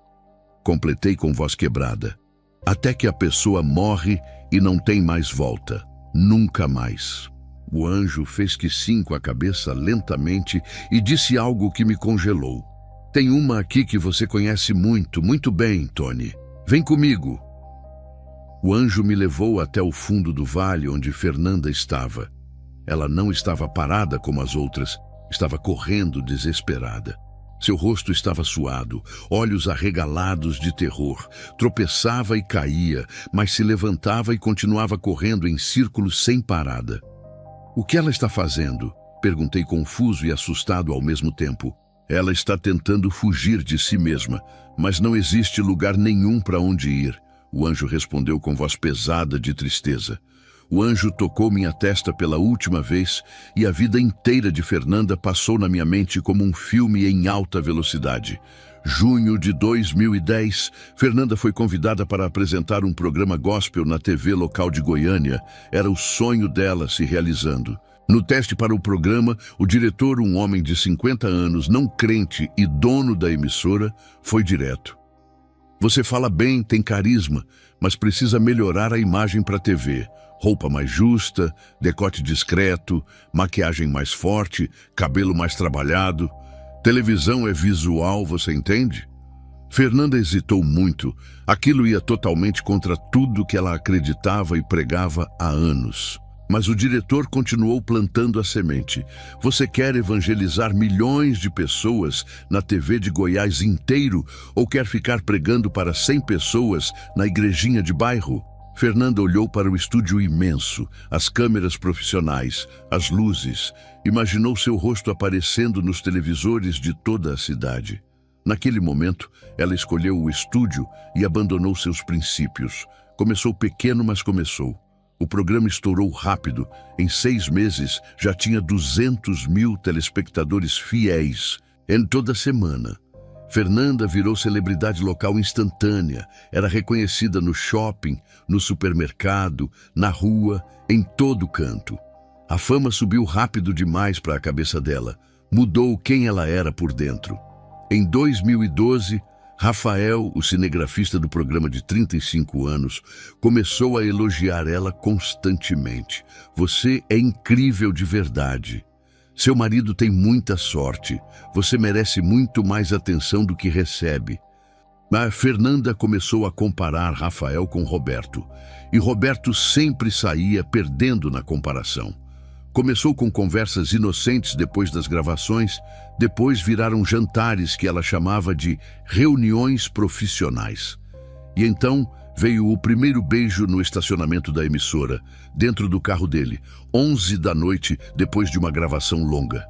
Completei com voz quebrada. Até que a pessoa morre e não tem mais volta. Nunca mais. O anjo fez que sim com a cabeça lentamente e disse algo que me congelou. Tem uma aqui que você conhece muito, muito bem, Tony. Vem comigo. O anjo me levou até o fundo do vale onde Fernanda estava. Ela não estava parada como as outras, estava correndo desesperada. Seu rosto estava suado, olhos arregalados de terror. Tropeçava e caía, mas se levantava e continuava correndo em círculos sem parada. O que ela está fazendo? Perguntei confuso e assustado ao mesmo tempo. Ela está tentando fugir de si mesma, mas não existe lugar nenhum para onde ir. O anjo respondeu com voz pesada de tristeza. O anjo tocou minha testa pela última vez e a vida inteira de Fernanda passou na minha mente como um filme em alta velocidade. Junho de 2010, Fernanda foi convidada para apresentar um programa gospel na TV local de Goiânia. Era o sonho dela se realizando. No teste para o programa, o diretor, um homem de 50 anos, não crente e dono da emissora, foi direto. Você fala bem, tem carisma, mas precisa melhorar a imagem para a TV. Roupa mais justa, decote discreto, maquiagem mais forte, cabelo mais trabalhado. Televisão é visual, você entende? Fernanda hesitou muito. Aquilo ia totalmente contra tudo que ela acreditava e pregava há anos. Mas o diretor continuou plantando a semente. Você quer evangelizar milhões de pessoas na TV de Goiás inteiro ou quer ficar pregando para 100 pessoas na igrejinha de bairro? Fernanda olhou para o estúdio imenso, as câmeras profissionais, as luzes. Imaginou seu rosto aparecendo nos televisores de toda a cidade. Naquele momento, ela escolheu o estúdio e abandonou seus princípios. Começou pequeno, mas começou. O programa estourou rápido. Em 6 meses, já tinha 200 mil telespectadores fiéis. Em toda semana. Fernanda virou celebridade local instantânea. Era reconhecida no shopping, no supermercado, na rua, em todo canto. A fama subiu rápido demais para a cabeça dela. Mudou quem ela era por dentro. Em 2012, Rafael, o cinegrafista do programa de 35 anos, começou a elogiar ela constantemente. Você é incrível de verdade. Seu marido tem muita sorte. Você merece muito mais atenção do que recebe. A Fernanda começou a comparar Rafael com Roberto. E Roberto sempre saía perdendo na comparação. Começou com conversas inocentes depois das gravações, depois viraram jantares que ela chamava de reuniões profissionais. E então veio o primeiro beijo no estacionamento da emissora, dentro do carro dele, 11 da noite, depois de uma gravação longa.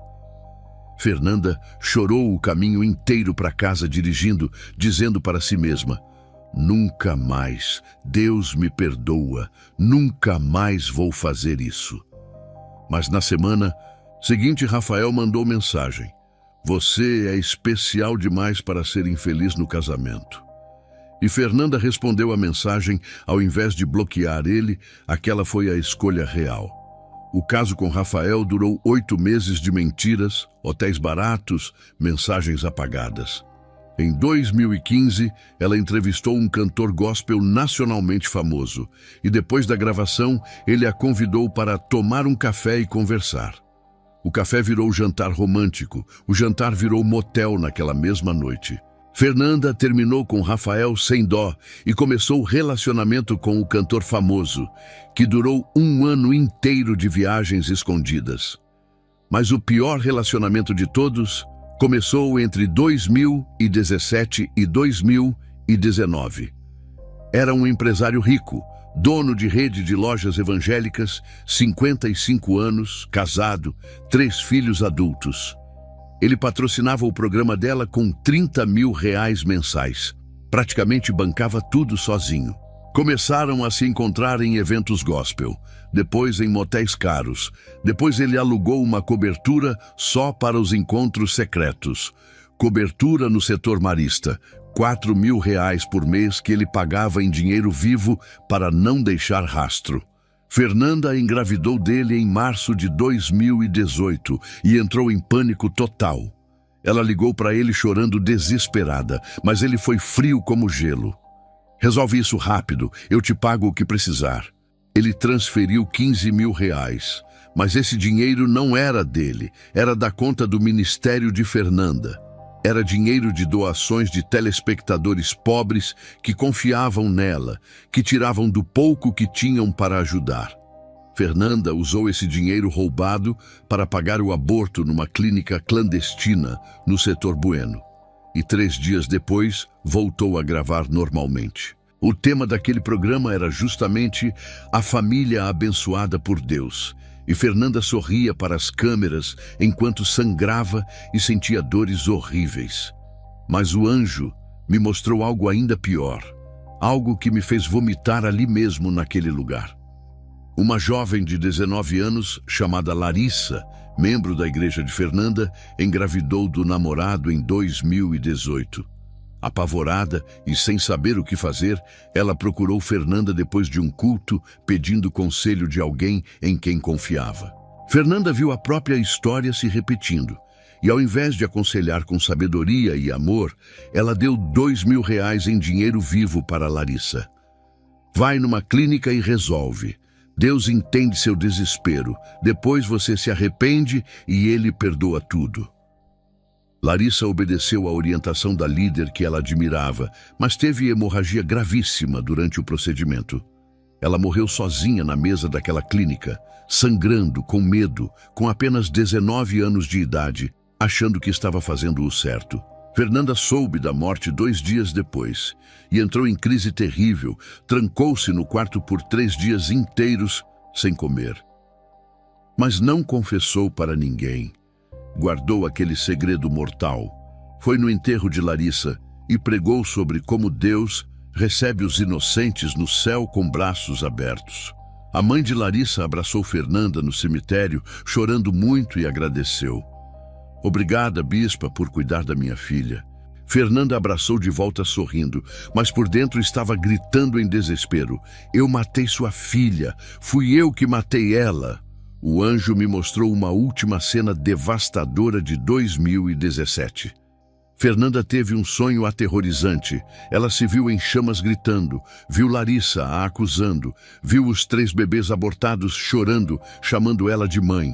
Fernanda chorou o caminho inteiro para casa dirigindo, dizendo para si mesma: nunca mais, Deus me perdoa, nunca mais vou fazer isso. Mas na semana seguinte, Rafael mandou mensagem: você é especial demais para ser infeliz no casamento. E Fernanda respondeu a mensagem, ao invés de bloquear ele, aquela foi a escolha real. O caso com Rafael durou 8 meses de mentiras, hotéis baratos, mensagens apagadas. Em 2015, ela entrevistou um cantor gospel nacionalmente famoso e depois da gravação, ele a convidou para tomar um café e conversar. O café virou jantar romântico, o jantar virou motel naquela mesma noite. Fernanda terminou com Rafael sem dó e começou o relacionamento com o cantor famoso, que durou 1 ano inteiro de viagens escondidas. Mas o pior relacionamento de todos começou entre 2017 e 2019. Era um empresário rico, dono de rede de lojas evangélicas, 55 anos, casado, 3 filhos adultos. Ele patrocinava o programa dela com R$30 mil mensais. Praticamente bancava tudo sozinho. Começaram a se encontrar em eventos gospel, depois em motéis caros. Depois ele alugou uma cobertura só para os encontros secretos. Cobertura no setor marista, R$4 mil por mês que ele pagava em dinheiro vivo para não deixar rastro. Fernanda engravidou dele em março de 2018 e entrou em pânico total. Ela ligou para ele chorando desesperada, mas ele foi frio como gelo. Resolve isso rápido, eu te pago o que precisar. Ele transferiu R$15 mil, mas esse dinheiro não era dele, era da conta do ministério de Fernanda. Era dinheiro de doações de telespectadores pobres que confiavam nela, que tiravam do pouco que tinham para ajudar. Fernanda usou esse dinheiro roubado para pagar o aborto numa clínica clandestina no setor Bueno. E 3 dias depois, voltou a gravar normalmente. O tema daquele programa era justamente a família abençoada por Deus. E Fernanda sorria para as câmeras enquanto sangrava e sentia dores horríveis. Mas o anjo me mostrou algo ainda pior. Algo que me fez vomitar ali mesmo naquele lugar. Uma jovem de 19 anos, chamada Larissa, membro da igreja de Fernanda, engravidou do namorado em 2018. Apavorada e sem saber o que fazer, ela procurou Fernanda depois de um culto, pedindo conselho de alguém em quem confiava. Fernanda viu a própria história se repetindo. E ao invés de aconselhar com sabedoria e amor, ela deu R$ 2.000 em dinheiro vivo para Larissa. Vai numa clínica e resolve. Deus entende seu desespero. Depois você se arrepende e ele perdoa tudo. Larissa obedeceu à orientação da líder que ela admirava, mas teve hemorragia gravíssima durante o procedimento. Ela morreu sozinha na mesa daquela clínica, sangrando, com medo, com apenas 19 anos de idade, achando que estava fazendo o certo. Fernanda soube da morte 2 dias depois e entrou em crise terrível, trancou-se no quarto por 3 dias inteiros sem comer. Mas não confessou para ninguém. Guardou aquele segredo mortal. Foi no enterro de Larissa e pregou sobre como Deus recebe os inocentes no céu com braços abertos. A mãe de Larissa abraçou Fernanda no cemitério, chorando muito, e agradeceu. Obrigada, bispa, por cuidar da minha filha. Fernanda abraçou de volta sorrindo, mas por dentro estava gritando em desespero. Eu matei sua filha, fui eu que matei ela. O anjo me mostrou uma última cena devastadora de 2017. Fernanda teve um sonho aterrorizante. Ela se viu em chamas gritando, viu Larissa a acusando, viu os 3 bebês abortados chorando, chamando ela de mãe.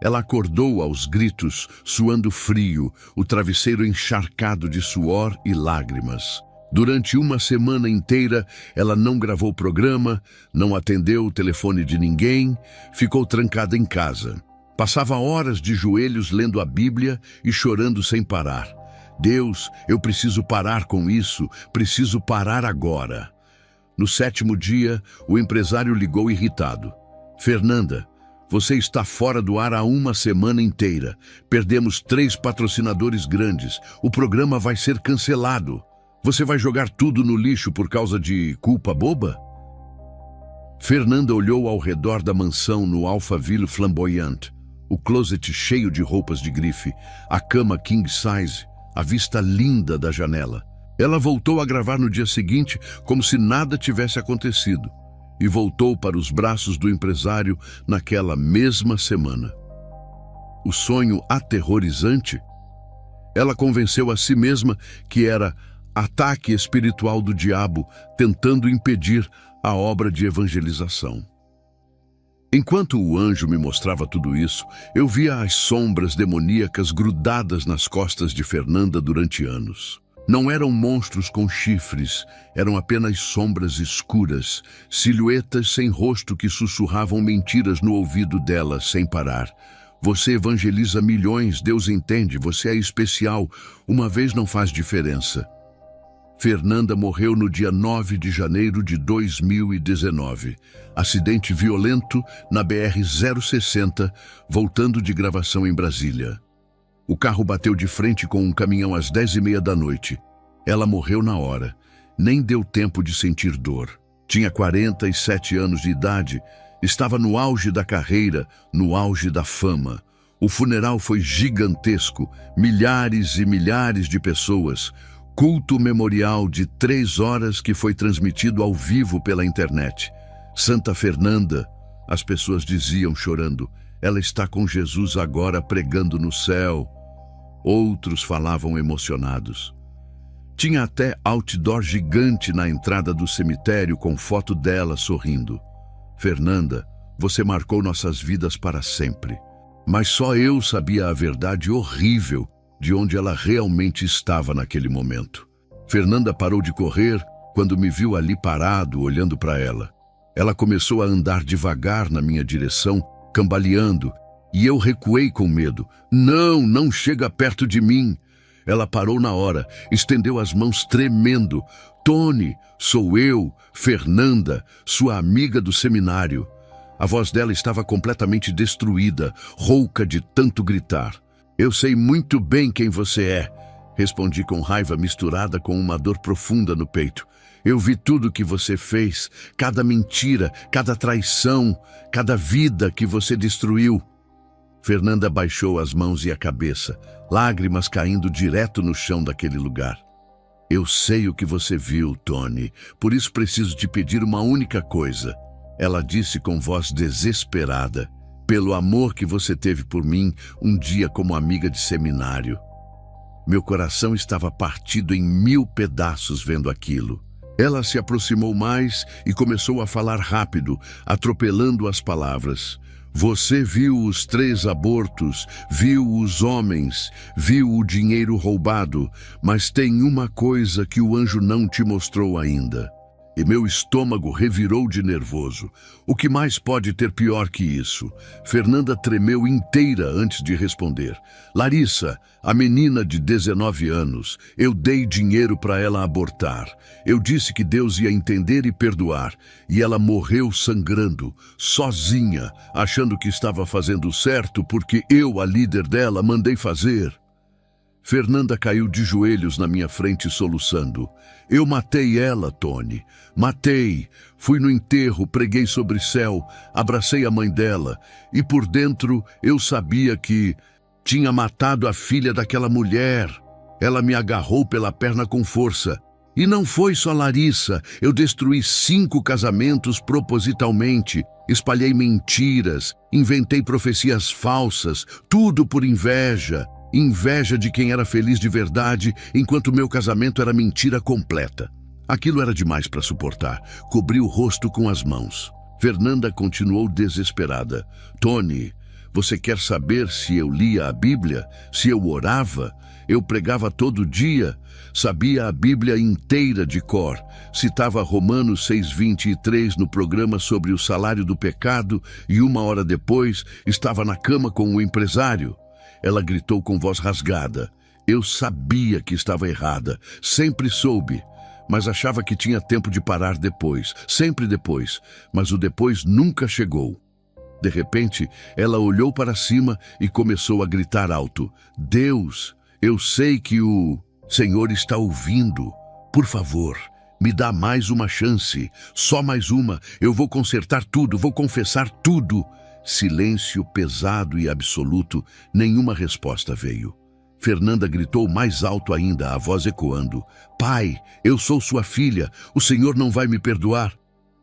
Ela acordou aos gritos, suando frio, o travesseiro encharcado de suor e lágrimas. Durante uma semana inteira, ela não gravou programa, não atendeu o telefone de ninguém, ficou trancada em casa. Passava horas de joelhos lendo a Bíblia e chorando sem parar. Deus, eu preciso parar com isso, preciso parar agora. No 7º dia, o empresário ligou irritado. Fernanda, você está fora do ar há uma semana inteira. Perdemos 3 patrocinadores grandes. O programa vai ser cancelado. Você vai jogar tudo no lixo por causa de culpa boba? Fernanda olhou ao redor da mansão no Alphaville Flamboyant. O closet cheio de roupas de grife, a cama king size, a vista linda da janela. Ela voltou a gravar no dia seguinte como se nada tivesse acontecido. E voltou para os braços do empresário naquela mesma semana. O sonho aterrorizante? Ela convenceu a si mesma que era ataque espiritual do diabo tentando impedir a obra de evangelização. Enquanto o anjo me mostrava tudo isso, eu via as sombras demoníacas grudadas nas costas de Fernanda durante anos. Não eram monstros com chifres, eram apenas sombras escuras, silhuetas sem rosto que sussurravam mentiras no ouvido dela sem parar. Você evangeliza milhões, Deus entende, você é especial, uma vez não faz diferença. Fernanda morreu no dia 9 de janeiro de 2019. Acidente violento na BR-060, voltando de gravação em Brasília. O carro bateu de frente com um caminhão às 10h30 da noite. Ela morreu na hora. Nem deu tempo de sentir dor. Tinha 47 anos de idade. Estava no auge da carreira, no auge da fama. O funeral foi gigantesco. Milhares e milhares de pessoas. Culto memorial de 3 horas que foi transmitido ao vivo pela internet. Santa Fernanda, as pessoas diziam chorando, ela está com Jesus agora pregando no céu. Outros falavam emocionados. Tinha até outdoor gigante na entrada do cemitério com foto dela sorrindo. Fernanda, você marcou nossas vidas para sempre. Mas só eu sabia a verdade horrível de onde ela realmente estava naquele momento. Fernanda parou de correr quando me viu ali parado, olhando para ela. Ela começou a andar devagar na minha direção, cambaleando, e eu recuei com medo. Não, não chega perto de mim. Ela parou na hora, estendeu as mãos tremendo. Tony, sou eu, Fernanda, sua amiga do seminário. A voz dela estava completamente destruída, rouca de tanto gritar. Eu sei muito bem quem você é, respondi com raiva misturada com uma dor profunda no peito. Eu vi tudo que você fez, cada mentira, cada traição, cada vida que você destruiu. Fernanda baixou as mãos e a cabeça, lágrimas caindo direto no chão daquele lugar. Eu sei o que você viu, Tony, por isso preciso te pedir uma única coisa. Ela disse com voz desesperada. pelo amor que você teve por mim um dia como amiga de seminário. Meu coração estava partido em 1000 pedaços vendo aquilo. Ela se aproximou mais e começou a falar rápido, atropelando as palavras. Você viu os 3 abortos, viu os homens, viu o dinheiro roubado, mas tem uma coisa que o anjo não te mostrou ainda. E meu estômago revirou de nervoso. O que mais pode ter pior que isso? Fernanda tremeu inteira antes de responder. Larissa, a menina de 19 anos, eu dei dinheiro para ela abortar. Eu disse que Deus ia entender e perdoar. E ela morreu sangrando, sozinha, achando que estava fazendo certo porque eu, a líder dela, mandei fazer. Fernanda caiu de joelhos na minha frente soluçando. Eu matei ela, Tony. Matei. Fui no enterro, preguei sobre céu, abracei a mãe dela. E por dentro eu sabia que tinha matado a filha daquela mulher. Ela me agarrou pela perna com força. E não foi só Larissa. Eu destruí 5 casamentos propositalmente. Espalhei mentiras, inventei profecias falsas, tudo por inveja. Inveja de quem era feliz de verdade, enquanto meu casamento era mentira completa. Aquilo era demais para suportar. Cobri o rosto com as mãos. Fernanda continuou desesperada. Tony, você quer saber se eu lia a Bíblia? Se eu orava? Eu pregava todo dia. Sabia a Bíblia inteira de cor. Citava Romanos 6:23 no programa sobre o salário do pecado e 1 hora depois estava na cama com o empresário. Ela gritou com voz rasgada. Eu sabia que estava errada, sempre soube, mas achava que tinha tempo de parar depois, sempre depois, mas o depois nunca chegou. De repente, ela olhou para cima e começou a gritar alto. Deus, eu sei que o Senhor está ouvindo. Por favor, me dá mais uma chance, só mais uma, eu vou consertar tudo, vou confessar tudo. Silêncio pesado e absoluto, nenhuma resposta veio. Fernanda gritou mais alto ainda, a voz ecoando. Pai, eu sou sua filha, o Senhor não vai me perdoar.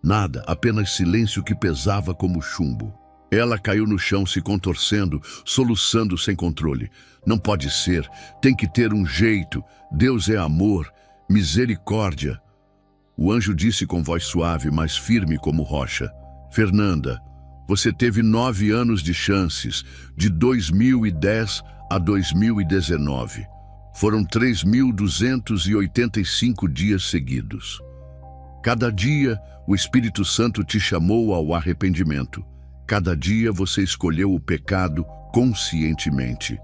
Nada, apenas silêncio que pesava como chumbo. Ela caiu no chão se contorcendo, soluçando sem controle. Não pode ser, tem que ter um jeito. Deus é amor, misericórdia. O anjo disse com voz suave, mas firme como rocha. Fernanda, você teve 9 anos de chances, de 2010 a 2019. Foram 3.285 dias seguidos. Cada dia, o Espírito Santo te chamou ao arrependimento. Cada dia você escolheu o pecado conscientemente.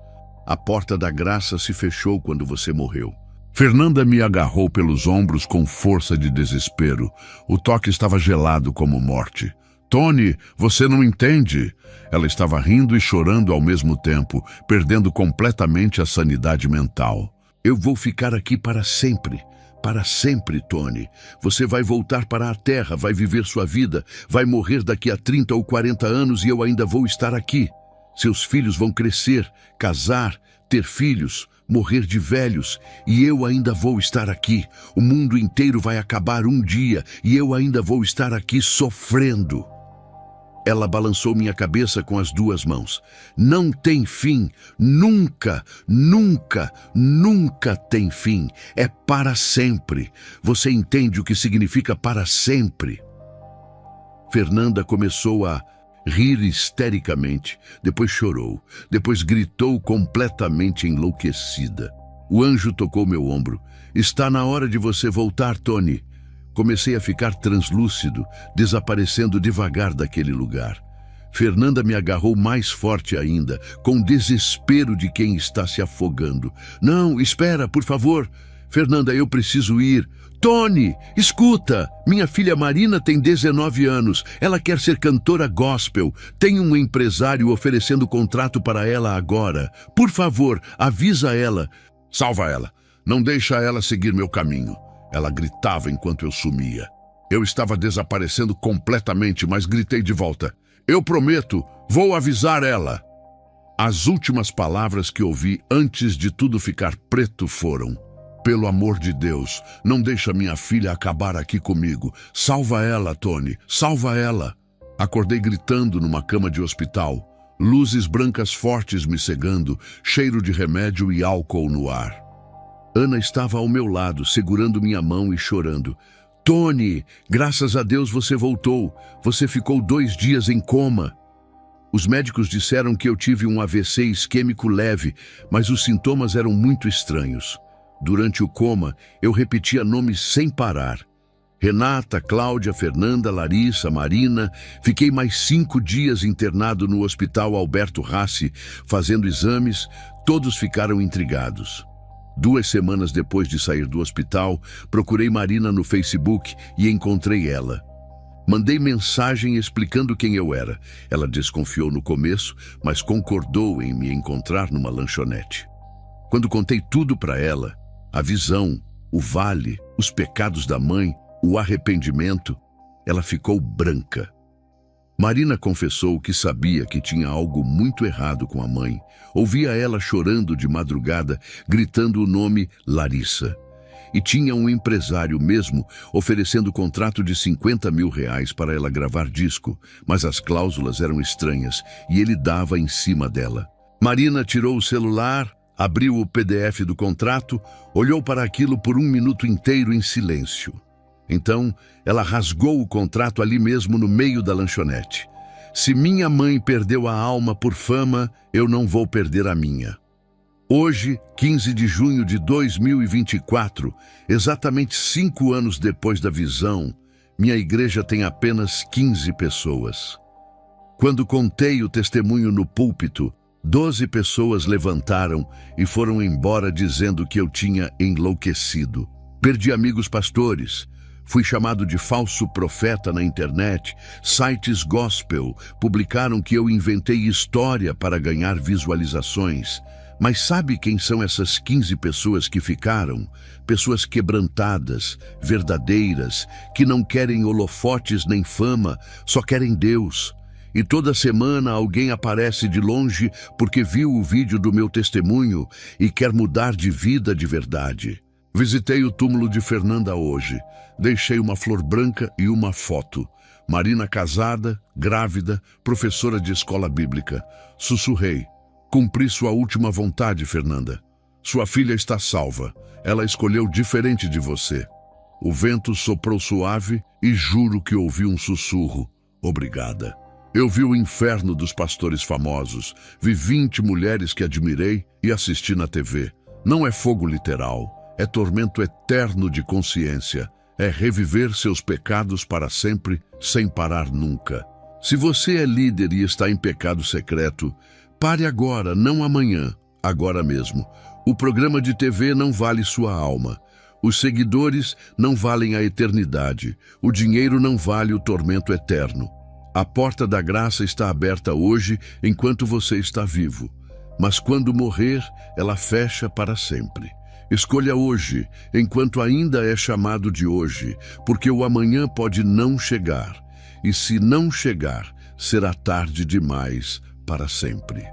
A porta da graça se fechou quando você morreu. Fernanda me agarrou pelos ombros com força de desespero. O toque estava gelado como morte. Tony, você não entende. Ela estava rindo e chorando ao mesmo tempo, perdendo completamente a sanidade mental. Eu vou ficar aqui para sempre. Para sempre, Tony. Você vai voltar para a Terra, vai viver sua vida, vai morrer daqui a 30 ou 40 anos e eu ainda vou estar aqui. Seus filhos vão crescer, casar, ter filhos, morrer de velhos, e eu ainda vou estar aqui. O mundo inteiro vai acabar um dia e eu ainda vou estar aqui sofrendo. Ela balançou minha cabeça com as 2 mãos. Não tem fim. Nunca, nunca, nunca tem fim. É para sempre. Você entende o que significa para sempre? Fernanda começou a rir histericamente. Depois chorou. Depois gritou completamente enlouquecida. O anjo tocou meu ombro. Está na hora de você voltar, Tony. Comecei a ficar translúcido, desaparecendo devagar daquele lugar. Fernanda me agarrou mais forte ainda, com desespero de quem está se afogando. Não, espera, por favor. Fernanda, eu preciso ir. Tony, escuta! Minha filha Marina tem 19 anos. Ela quer ser cantora gospel. Tem um empresário oferecendo contrato para ela agora. Por favor, avisa ela. Salva ela. Não deixa ela seguir meu caminho. Ela gritava enquanto eu sumia. Eu estava desaparecendo completamente, mas gritei de volta. Eu prometo, vou avisar ela. As últimas palavras que ouvi antes de tudo ficar preto foram: pelo amor de Deus, não deixa minha filha acabar aqui comigo. Salva ela, Tony, salva ela. Acordei gritando numa cama de hospital, luzes brancas fortes me cegando, cheiro de remédio e álcool no ar. Ana estava ao meu lado, segurando minha mão e chorando. Tony, graças a Deus você voltou. Você ficou 2 dias em coma. Os médicos disseram que eu tive um AVC isquêmico leve, mas os sintomas eram muito estranhos. Durante o coma, eu repetia nomes sem parar. Renata, Cláudia, Fernanda, Larissa, Marina. Fiquei mais 5 dias internado no Hospital Alberto Rassi, fazendo exames. Todos ficaram intrigados. 2 semanas depois de sair do hospital, procurei Marina no Facebook e encontrei ela. Mandei mensagem explicando quem eu era. Ela desconfiou no começo, mas concordou em me encontrar numa lanchonete. Quando contei tudo para ela, a visão, o vale, os pecados da mãe, o arrependimento, ela ficou branca. Marina confessou que sabia que tinha algo muito errado com a mãe. Ouvia ela chorando de madrugada, gritando o nome Larissa. E tinha um empresário mesmo oferecendo contrato de R$50 mil para ela gravar disco, mas as cláusulas eram estranhas e ele dava em cima dela. Marina tirou o celular, abriu o PDF do contrato, olhou para aquilo por 1 minuto inteiro em silêncio. Então, ela rasgou o contrato ali mesmo no meio da lanchonete. Se minha mãe perdeu a alma por fama, eu não vou perder a minha. Hoje, 15 de junho de 2024, exatamente 5 anos depois da visão, minha igreja tem apenas 15 pessoas. Quando contei o testemunho no púlpito, 12 pessoas levantaram e foram embora dizendo que eu tinha enlouquecido. Perdi amigos pastores. Fui chamado de falso profeta na internet. Sites gospel publicaram que eu inventei história para ganhar visualizações. Mas sabe quem são essas 15 pessoas que ficaram? Pessoas quebrantadas, verdadeiras, que não querem holofotes nem fama, só querem Deus. E toda semana alguém aparece de longe porque viu o vídeo do meu testemunho e quer mudar de vida de verdade. Visitei o túmulo de Fernanda hoje. Deixei uma flor branca e uma foto. Marina casada, grávida, professora de escola bíblica. Sussurrei. Cumpri sua última vontade, Fernanda. Sua filha está salva. Ela escolheu diferente de você. O vento soprou suave e juro que ouvi um sussurro. Obrigada. Eu vi o inferno dos pastores famosos. Vi 20 mulheres que admirei e assisti na TV. Não é fogo literal. É tormento eterno de consciência. É reviver seus pecados para sempre, sem parar nunca. Se você é líder e está em pecado secreto, pare agora, não amanhã, agora mesmo. O programa de TV não vale sua alma. Os seguidores não valem a eternidade. O dinheiro não vale o tormento eterno. A porta da graça está aberta hoje enquanto você está vivo. Mas quando morrer, ela fecha para sempre. Escolha hoje, enquanto ainda é chamado de hoje, porque o amanhã pode não chegar. E se não chegar, será tarde demais para sempre.